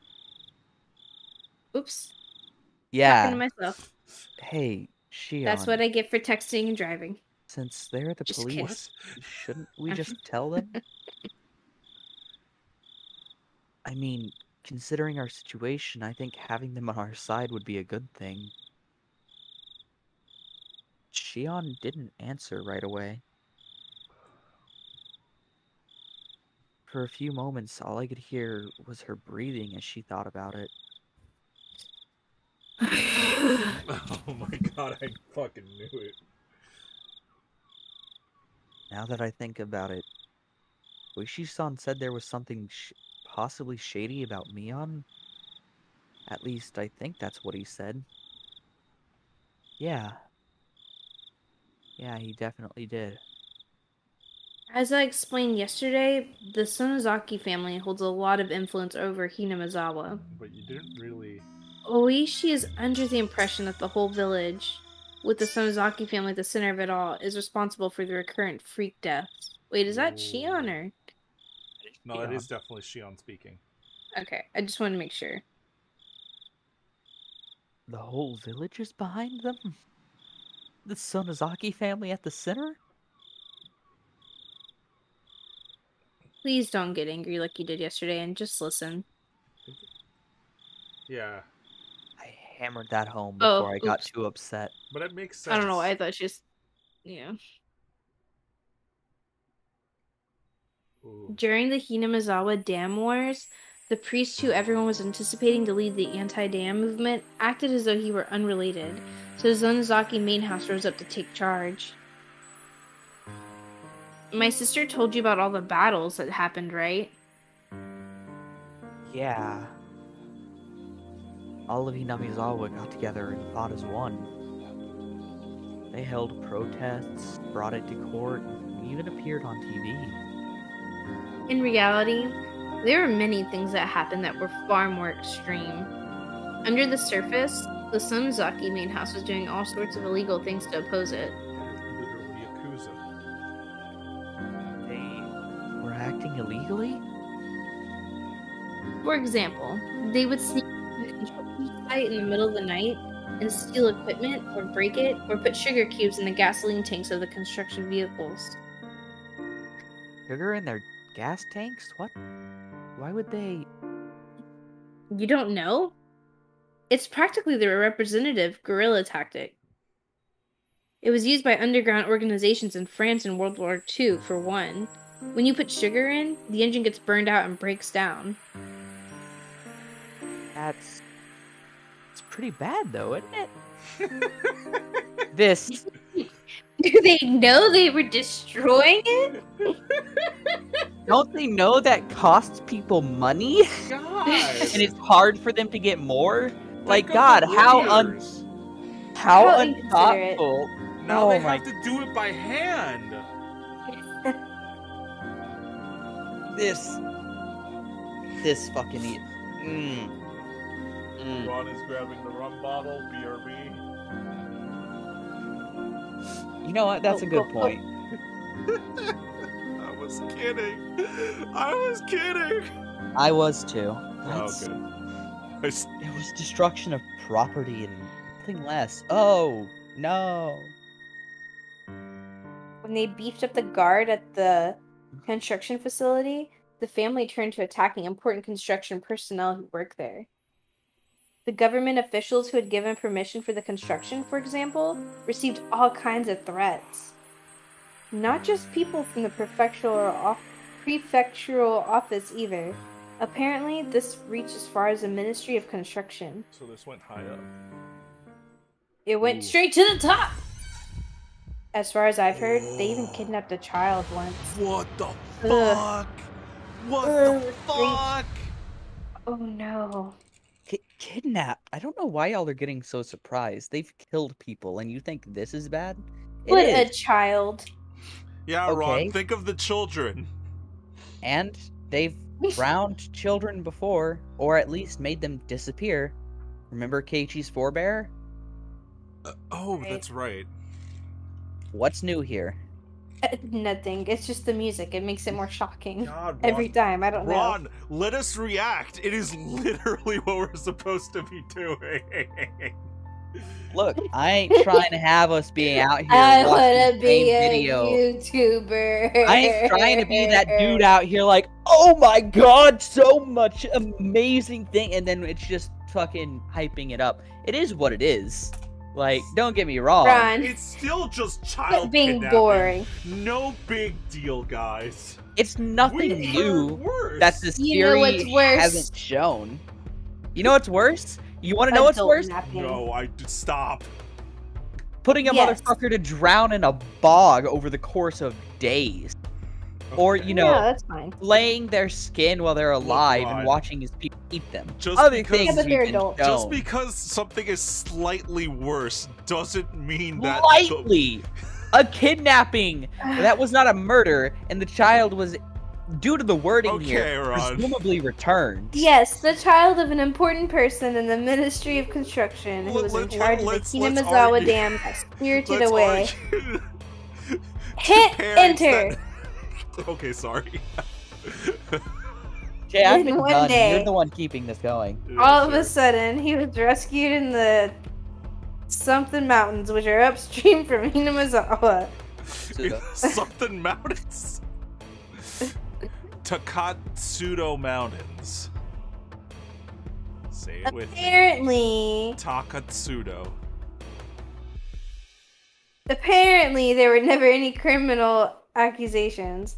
Oops. Yeah. Talking to myself. Hey, Shion. That's what I get for texting and driving. Since they're the Just police, shouldn't we just tell them? I mean, considering our situation, I think having them on our side would be a good thing. Shion didn't answer right away. For a few moments, all I could hear was her breathing as she thought about it. Oh my god, I fucking knew it. Now that I think about it, Oishi-san said there was something possibly shady about Mion? At least, I think that's what he said. Yeah. Yeah, he definitely did. As I explained yesterday, the Sonozaki family holds a lot of influence over Hinamizawa. But you didn't really... Oishi is under the impression that the whole village, with the Sonozaki family at the center of it all, is responsible for the recurrent freak deaths. Wait, is that Shion or...? No, that is definitely Shion speaking. Okay, I just wanted to make sure. The whole village is behind them? The Sonozaki family at the center? Please don't get angry like you did yesterday and just listen. Yeah. I hammered that home Oh, before I got oops. too upset. But it makes sense. I don't know why I thought she was... Yeah. Ooh. During the Hinamizawa Dam Wars, the priest who everyone was anticipating to lead the anti-dam movement acted as though he were unrelated, so the Zonozaki main house rose up to take charge. My sister told you about all the battles that happened, right? Yeah. All of Hinamizawa got together and fought as one. They held protests, brought it to court, and even appeared on TV. In reality, there were many things that happened that were far more extreme. Under the surface, the Sonozaki main house was doing all sorts of illegal things to oppose it. Literally Yakuza. They were acting illegally? For example, they would sneak into a construction site in the middle of the night and steal equipment or break it or put sugar cubes in the gasoline tanks of the construction vehicles. Sugar in their gas tanks? What? Why would they? You don't know? It's practically the representative guerrilla tactic. It was used by underground organizations in France in World War II, for one. When you put sugar in, the engine gets burned out and breaks down. It's pretty bad though, isn't it? This. Do they know they were destroying it? Don't they know that costs people money? God. And it's hard for them to get more? Like, Think of God, the how warriors. How inconsiderate. unthoughtful. Now Oh they my- have to do it by hand. This fucking Ron is grabbing the rum bottle, BRB. You know what? That's a good point. I was kidding. I was kidding. I was too. Oh, That's- good. It was destruction of property and nothing less. Oh, no. When they beefed up the guard at the construction facility, the family turned to attacking important construction personnel who work there. The government officials who had given permission for the construction, for example, received all kinds of threats. Not just people from the prefectural office either. Apparently, this reached as far as the Ministry of Construction. So this went high up. It went Ooh. straight to the top! As far as I've heard, they even kidnapped a child once. What the Ugh. fuck? What the fuck? Oh no. Kidnapped. I don't know why y'all are getting so surprised. They've killed people, and you think this is bad? But It a is. child. Yeah, Okay. Ron, think of the children. And they've drowned children before, or at least made them disappear. Remember Keiichi's forebear? Oh, Right. that's right. What's new here? Nothing. It's just the music. It makes it more shocking. God, Every time. I don't know. Ron, let us react. It is literally what we're supposed to be doing. Look, I ain't trying to have us being out here I watching wanna the be same a video. YouTuber. I ain't trying to be that dude out here like, oh my god, so much amazing thing, and then it's just fucking hyping it up. It is what it is. Like, don't get me wrong. Ron, It's still just quit child being kidnapping. boring. No big deal, guys. It's nothing We new heard worse. that this You know what's theory worse? hasn't shown. You know what's worse? You want to know what's Adult worse? napping. No, stop. Putting a Yes. motherfucker to drown in a bog over the course of days. Or, Okay. you know, Yeah, that's fine. laying their skin while they're alive Ron. and watching his people eat them. Just Other because- things Yeah, but they're we've been adults. shown. Just because something is slightly worse doesn't mean that Lightly! A kidnapping! That was not a murder, and the child was, due to the wording Okay, here, Ron. presumably returned. Yes, the child of an important person in the Ministry of Construction who was in charge of the let's Hinamizawa argue. Dam got spirited Let's away. argue. Hit Parents enter! that- Okay, sorry. Jay, I've Then been one done. day- You're the one keeping this going. All of a sudden, he was rescued in the something mountains, which are upstream from Hinamizawa. Suga. Something mountains. Takatsudo Mountains. Say it with me. Apparently, Takatsudo. apparently there were never any criminal accusations,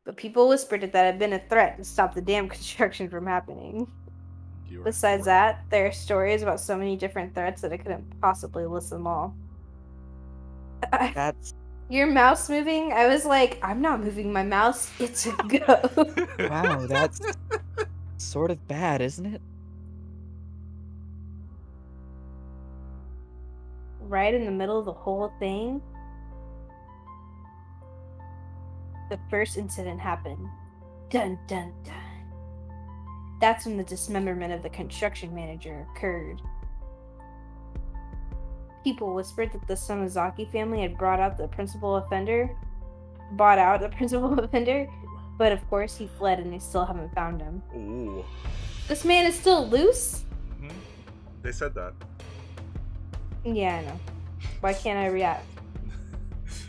but people whispered that had been a threat to stop the dam construction from happening. Besides that, there are stories about so many different threats that I couldn't possibly list them all. That's Your mouse moving? I was like, I'm not moving my mouse. It's a go. wow, that's sort of bad, isn't it? Right in the middle of the whole thing, the first incident happened. Dun dun dun. That's when the dismemberment of the construction manager occurred. People whispered that the Sonozaki family had bought out the principal offender, but of course he fled and they still haven't found him. Ooh. This man is still loose? Mm-hmm. They said that. Yeah, I know. Why can't I react?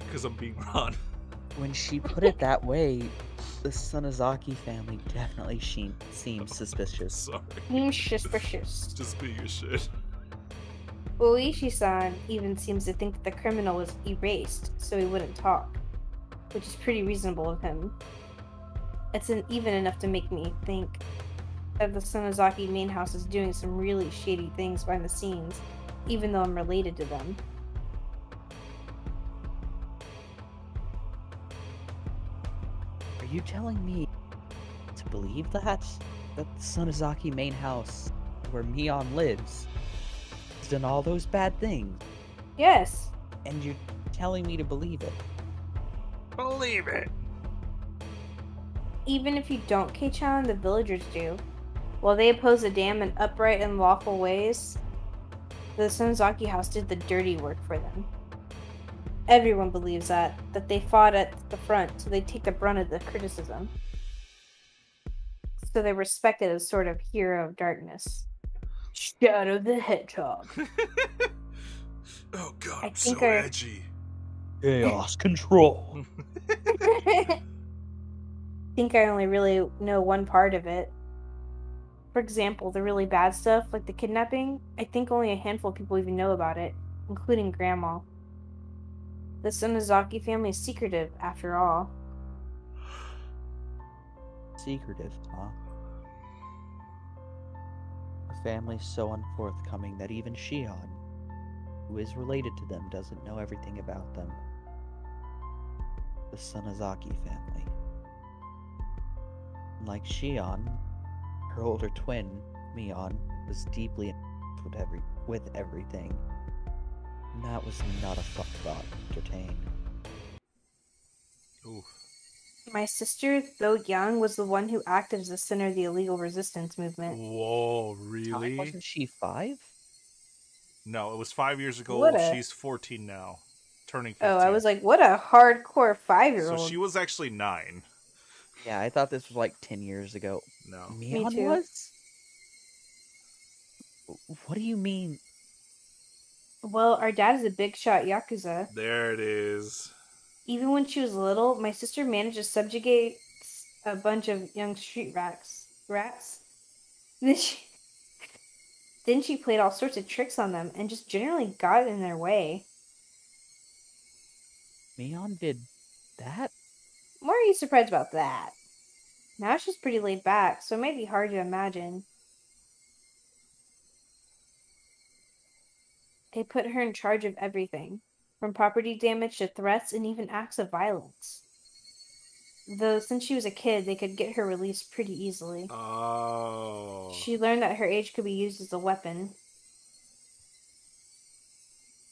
Because I'm being Ron. When she put it that way, the Sonozaki family definitely seems suspicious. Sorry. Suspicious. Just being a shit. Oishi-san even seems to think that the criminal was erased, so he wouldn't talk, which is pretty reasonable of him. It's even enough to make me think that the Sonozaki main house is doing some really shady things behind the scenes, even though I'm related to them. Are you telling me to believe that the Sonozaki main house, where Mion lives, has done all those bad things? Yes. And you're telling me to believe it? Believe it. Even if you don't, Kei-chan, the villagers do. While they oppose the dam in upright and lawful ways, the Sonozaki house did the dirty work for them. Everyone believes that they fought at the front, so they take the brunt of the criticism. So they're respected as sort of hero of darkness. Shadow the Hedgehog. Oh god, I I'm so think I- edgy. Chaos control. I think I only really know one part of it. For example, the really bad stuff, like the kidnapping, I think only a handful of people even know about it, including Grandma. The Sonozaki family is secretive, after all. Secretive, huh? A family so unforthcoming that even Shion, who is related to them, doesn't know everything about them. The Sonozaki family. Like Shion, her older twin, Mion, was deeply involved with everything. And that was not a fun thought to entertain. Ooh. My sister, though young, was the one who acted as the center of the illegal resistance movement. Whoa, really? Wasn't she 5? No, it was 5 years ago. What a- She's 14 now. Turning 15. Oh, I was like, what a hardcore So 5-year-old. she was actually 9. Yeah, I thought this was like 10 years ago. No. Mion too. was? What do you mean? Well, our dad is a big shot Yakuza. There it is. Even when she was little, my sister managed to subjugate a bunch of young street rats. Then she played all sorts of tricks on them and just generally got in their way. Mion did that? Why are you surprised about that? Now she's pretty laid back, so it might be hard to imagine. They put her in charge of everything, from property damage to threats and even acts of violence. Though since she was a kid, they could get her released pretty easily. Oh. She learned that her age could be used as a weapon.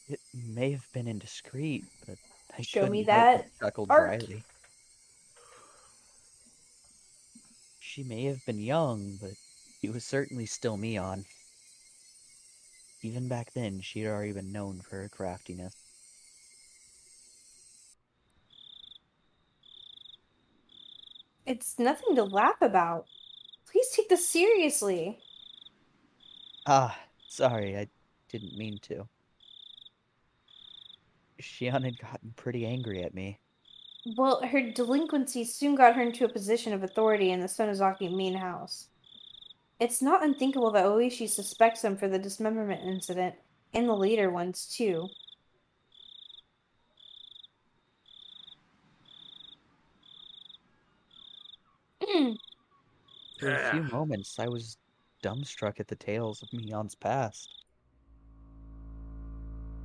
It may have been indiscreet, but I Show couldn't me help that but chuckle art. dryly. She may have been young, but she was certainly still Mion. Even back then, she'd already been known for her craftiness. It's nothing to laugh about. Please take this seriously. Ah, sorry, I didn't mean to. Shion had gotten pretty angry at me. Well, her delinquency soon got her into a position of authority in the Sonozaki main house. It's not unthinkable that Oishi suspects him for the dismemberment incident, and the later ones, too. For a few moments, I was dumbstruck at the tales of Mion's past.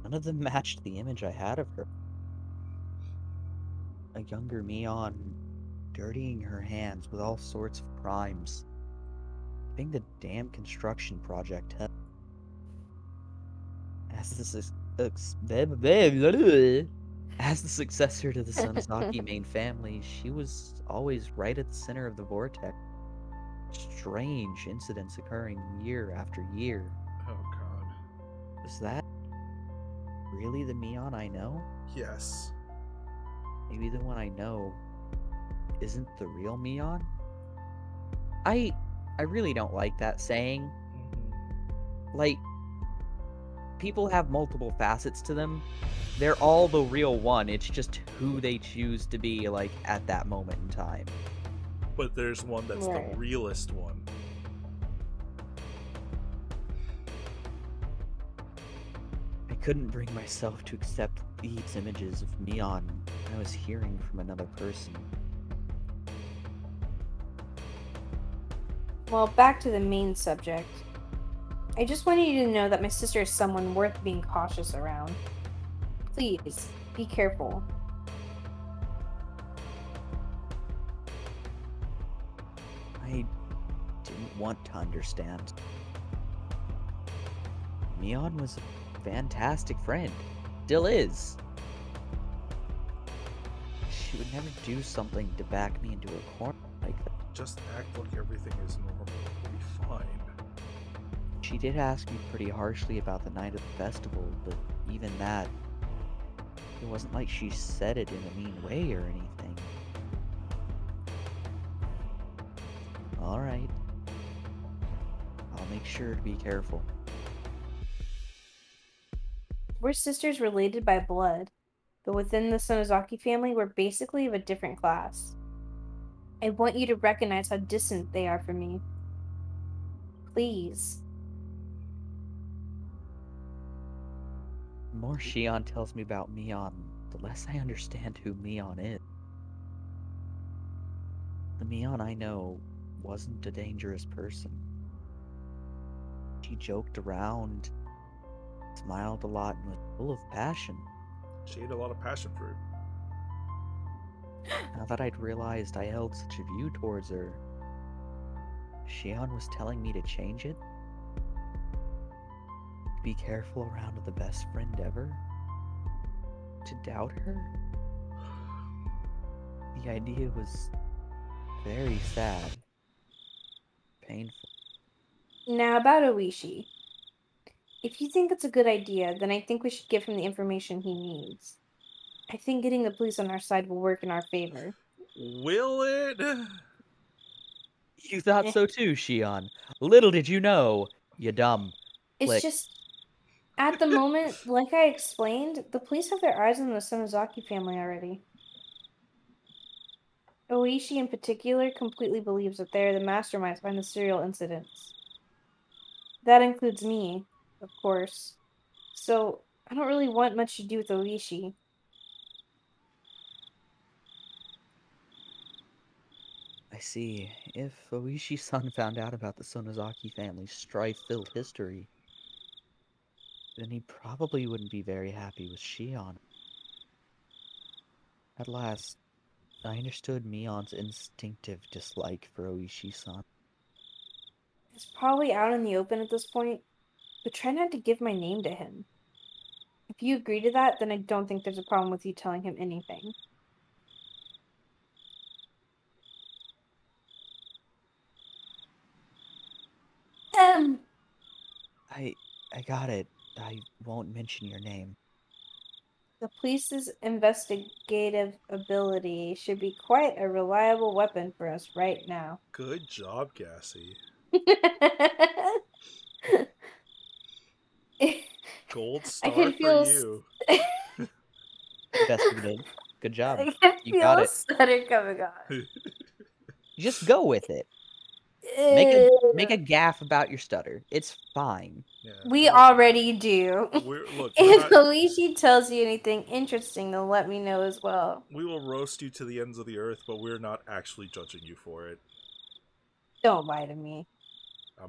None of them matched the image I had of her. A younger Mion dirtying her hands with all sorts of crimes. Giving the damn construction project hell. As the successor to the Sonozaki main family, she was always right at the center of the vortex. Strange incidents occurring year after year. Oh god. Is that really the Mion I know? Yes. Maybe the one I know isn't the real Mion? I really don't like that saying. Like, people have multiple facets to them. They're all the real one. It's just who they choose to be, like, at that moment in time. But there's one that's the realest one. I couldn't bring myself to accept these images of Mion I was hearing from another person. Well, back to the main subject. I just wanted you to know that my sister is someone worth being cautious around. Please, be careful. I didn't want to understand. Mion was a fantastic friend. Still is. She would never do something to back me into a corner like that. Just act like everything is normal. We'll be fine. She did ask me pretty harshly about the night of the festival, but even that, it wasn't like she said it in a mean way or anything. Alright. I'll make sure to be careful. We're sisters related by blood, but within the Sonozaki family, we're basically of a different class. I want you to recognize how distant they are from me. Please. The more Shion tells me about Mion, the less I understand who Mion is. The Mion I know wasn't a dangerous person. She joked around, smiled a lot, and was full of passion. She ate a lot of passion fruit. Now that I'd realized I held such a view towards her, Shion was telling me to change it? To be careful around the best friend ever? To doubt her? The idea was very sad. Painful. Now about Oishi. If you think it's a good idea, then I think we should give him the information he needs. I think getting the police on our side will work in our favor. Will it? You thought so too, Shion. Little did you know, you dumb. It's just, at the moment, like I explained, the police have their eyes on the Sonozaki family already. Oishi in particular completely believes that they are the masterminds behind the serial incidents. That includes me, of course. So, I don't really want much to do with Oishi. I see. If Oishi-san found out about the Sonozaki family's strife-filled history, then he probably wouldn't be very happy with Shion. At last, I understood Mion's instinctive dislike for Oishi-san. It's probably out in the open at this point, but try not to give my name to him. If you agree to that, then I don't think there's a problem with you telling him anything. I got it. I won't mention your name. The police's investigative ability should be quite a reliable weapon for us right now. Good job, Gassy. Gold star for you. Investigative. Good job. I can You feel got a it. stutter coming on. Just go with it. Make a gaff about your stutter. It's fine. Yeah. We already do. Look, if Luigi tells you anything interesting, then let me know as well. We will roast you to the ends of the earth, but we're not actually judging you for it. Don't lie to me.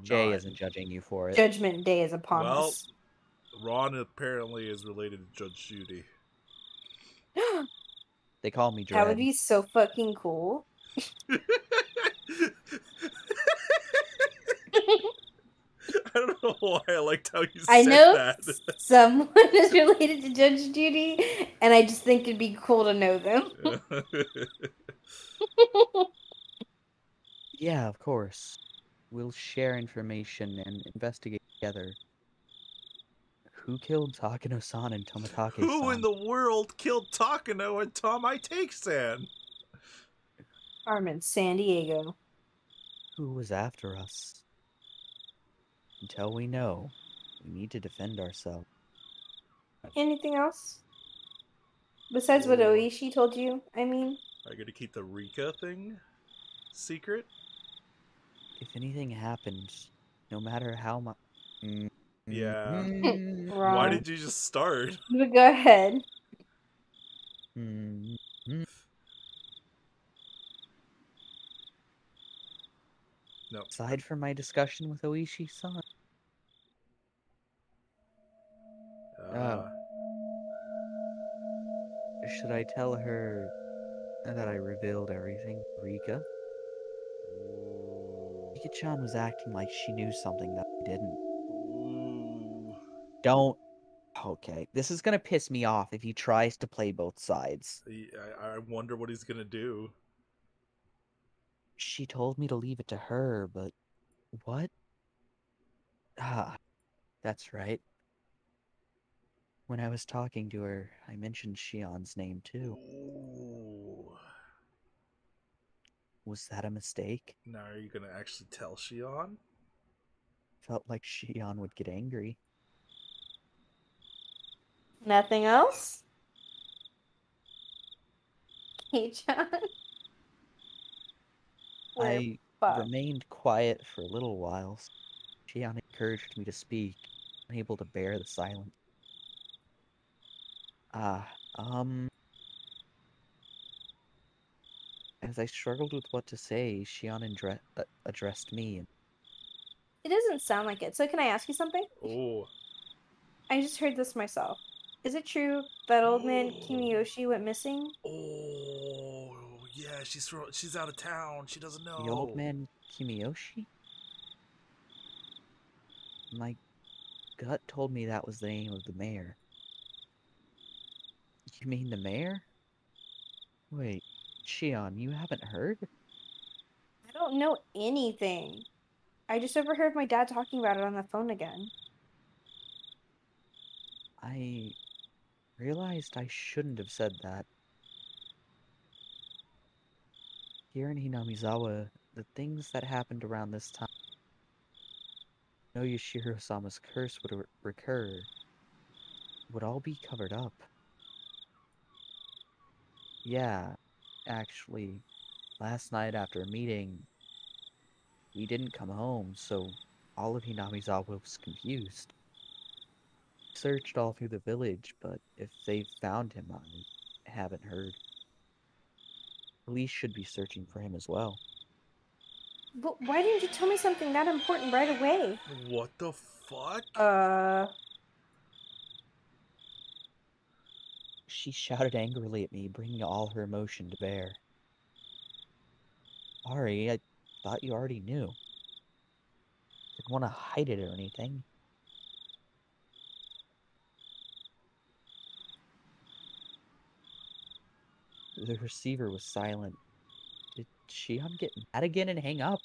Jay isn't judging you for it. Judgment Day is upon us. Ron apparently is related to Judge Judy. They call me Dread. That would be so fucking cool. I don't know why I liked how you said I know that. someone is related to Judge Judy, and I just think it'd be cool to know them. Yeah, of course. We'll share information and investigate together. Who killed Takano-san and Tomitake-san? Who in the world killed Takano and Tomitake-san? Carmen San Diego. Who was after us? Until we know, we need to defend ourselves. Anything else? Besides what Oishi told you, I mean? Are you going to keep the Rika thing secret? If anything happens, no matter how much... Yeah. Why did you just start? Go ahead. No. Aside from my discussion with Oishi-san. Should I tell her that I revealed everything to Rika? Rika-chan was acting like she knew something that I didn't. Don't. Okay, this is gonna piss me off if he tries to play both sides. I wonder what he's gonna do. She told me to leave it to her, but what? Ah, that's right. When I was talking to her, I mentioned Shion's name too. Ooh. Was that a mistake? Now are you gonna actually tell Shion? Felt like Shion would get angry. Nothing else? Hey, John. I remained quiet for a little while. Shion encouraged me to speak, unable to bear the silence. As I struggled with what to say, Shion addressed me. It doesn't sound like it, so can I ask you something? Oh. I just heard this myself. Is it true that old man Kimiyoshi went missing? Oh, yeah, she's out of town. She doesn't know. The old man Kimiyoshi? My gut told me that was the name of the mayor. You mean the mayor? Wait, Shion, you haven't heard? I don't know anything. I just overheard my dad talking about it on the phone again. I realized I shouldn't have said that. Here in Hinamizawa, the things that happened around this time, no Yashiro-sama's curse would recur, would all be covered up. Yeah, actually, last night after a meeting, we didn't come home, so all of Hinamizawa was confused. Searched all through the village, but if they've found him, I haven't heard. Police should be searching for him as well. But why didn't you tell me something that important right away? What the fuck? She shouted angrily at me, bringing all her emotion to bear. Sorry, I thought you already knew. Didn't want to hide it or anything. The receiver was silent. Did Shion get mad again and hang up?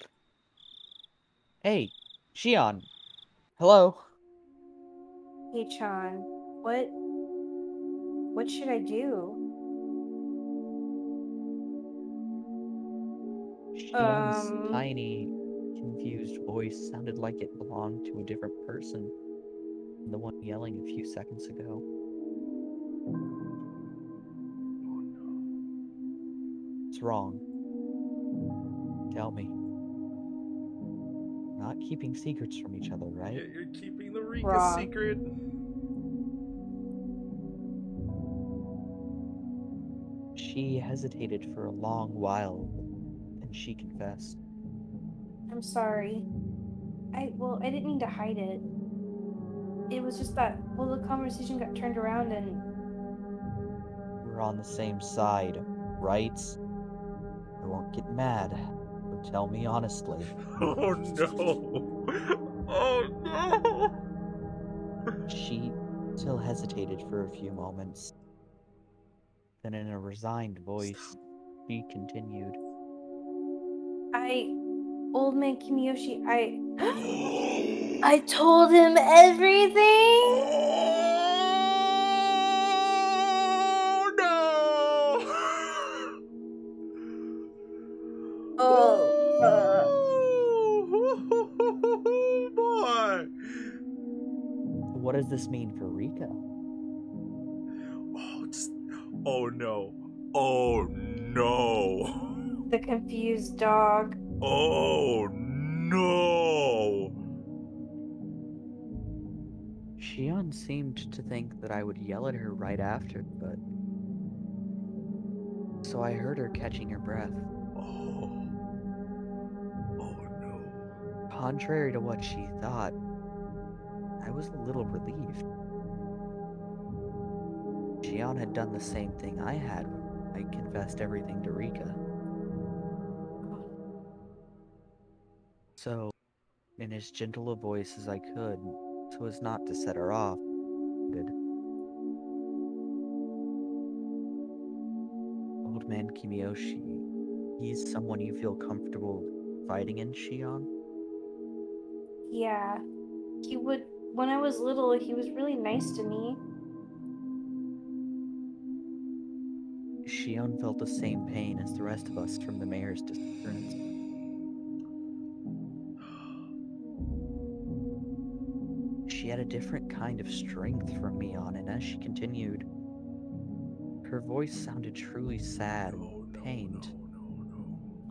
Hey, Shion. Hello? Hey, Chan. What should I do? Shion's tiny, confused voice sounded like it belonged to a different person than the one yelling a few seconds ago. What's wrong? Tell me. Not keeping secrets from each other, right? Yeah, you're keeping the Rika Wrong. secret. She hesitated for a long while, and she confessed. I'm sorry. I didn't mean to hide it. It was just that, well, the conversation got turned around and... We're on the same side, right? I won't get mad, so tell me honestly. Oh no! Oh no! She still hesitated for a few moments. Then in a resigned voice, she continued. Old man Kimiyoshi, I told him everything! Oh no! Oh, boy! What does this mean for Rika? Oh no! Oh no! the confused dog. Oh no! Shion seemed to think that I would yell at her right after, but... So I heard her catching her breath. Oh no. Contrary to what she thought, I was a little relieved. Shion had done the same thing I had when I confessed everything to Rika. So, in as gentle a voice as I could, so as not to set her off, did. Old man Kimiyoshi, he's someone you feel comfortable fighting in, Shion? Yeah. When I was little, he was really nice to me. Shion felt the same pain as the rest of us from the mayor's disappearance. She had a different kind of strength from Mion, and as she continued, her voice sounded truly sad and pained.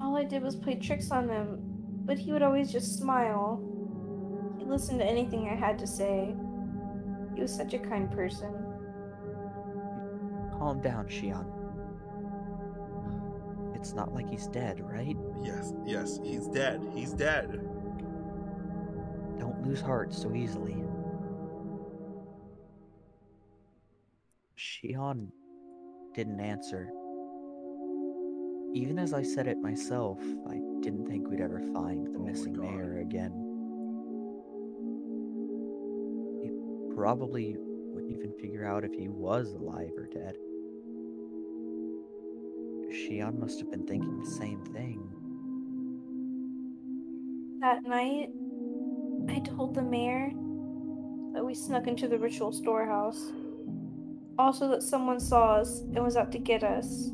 All I did was play tricks on him, but he would always just smile. He listened to anything I had to say. He was such a kind person. Calm down, Shion. It's not like he's dead, right? Yes, he's dead. He's dead. Don't lose heart so easily. Shion didn't answer. Even as I said it myself, I didn't think we'd ever find the missing mayor again. We probably wouldn't even figure out if he was alive or dead. Shion must have been thinking the same thing. That night, I told the mayor that we snuck into the ritual storehouse. Also that someone saw us and was out to get us.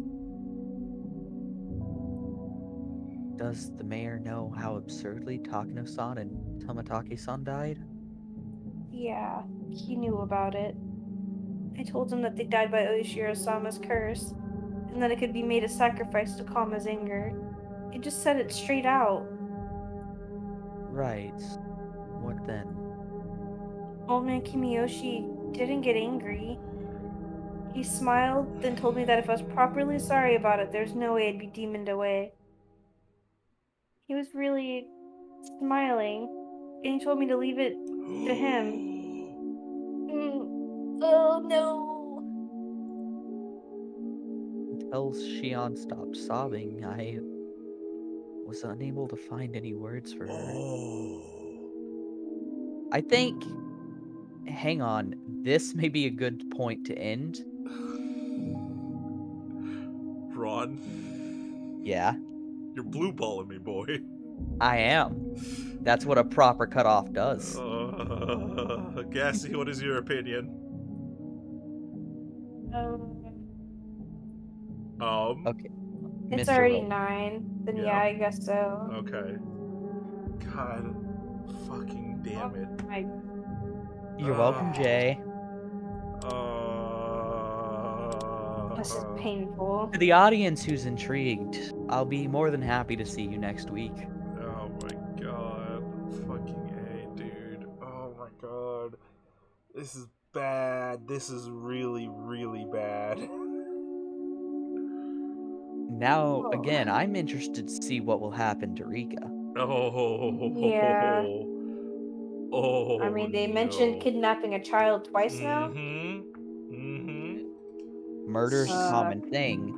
Does the mayor know how absurdly Takano-san and Tomatake-san died? Yeah, he knew about it. I told him that they died by Oishiro-sama's curse, and that it could be made a sacrifice to calm his anger. It just said it straight out. Right. What then? Old man Kimiyoshi didn't get angry. He smiled, then told me that if I was properly sorry about it, there's no way I'd be demoned away. He was really smiling, and he told me to leave it to him. Oh no! Until Shion stopped sobbing, I was unable to find any words for her. I think... Hang on, this may be a good point to end. Ron. Yeah? You're blue balling me, boy. I am. That's what a proper cutoff does. Gassy, what is your opinion? Okay. It's Mr. already Rowe. 9. Then yeah, I guess so. Okay. God fucking damn it. You're welcome, Jay. This is painful. To the audience who's intrigued, I'll be more than happy to see you next week. Oh my god. Fucking A, dude. Oh my god. This is bad. This is really, really bad. Now, again, I'm interested to see what will happen to Rika. Oh. Yeah. Oh. I mean, they mentioned kidnapping a child twice now. Murder's a common thing.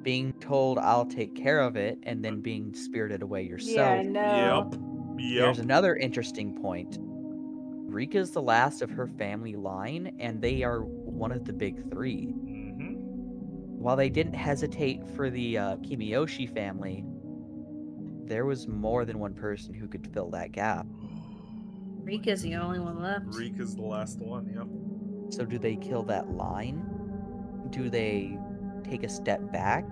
Being told I'll take care of it and then being spirited away yourself. Yeah, I know. Yep. There's another interesting point. Rika's the last of her family line, and they are one of the big three. While they didn't hesitate for the Kimiyoshi family, there was more than one person who could fill that gap. Rika's the only one left. Rika's the last one, yep. So do they kill that line? Do they take a step back?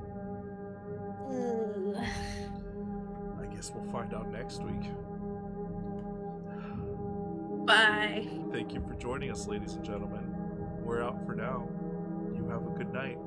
I guess we'll find out next week. Bye. Thank you for joining us, ladies and gentlemen. We're out for now. You have a good night.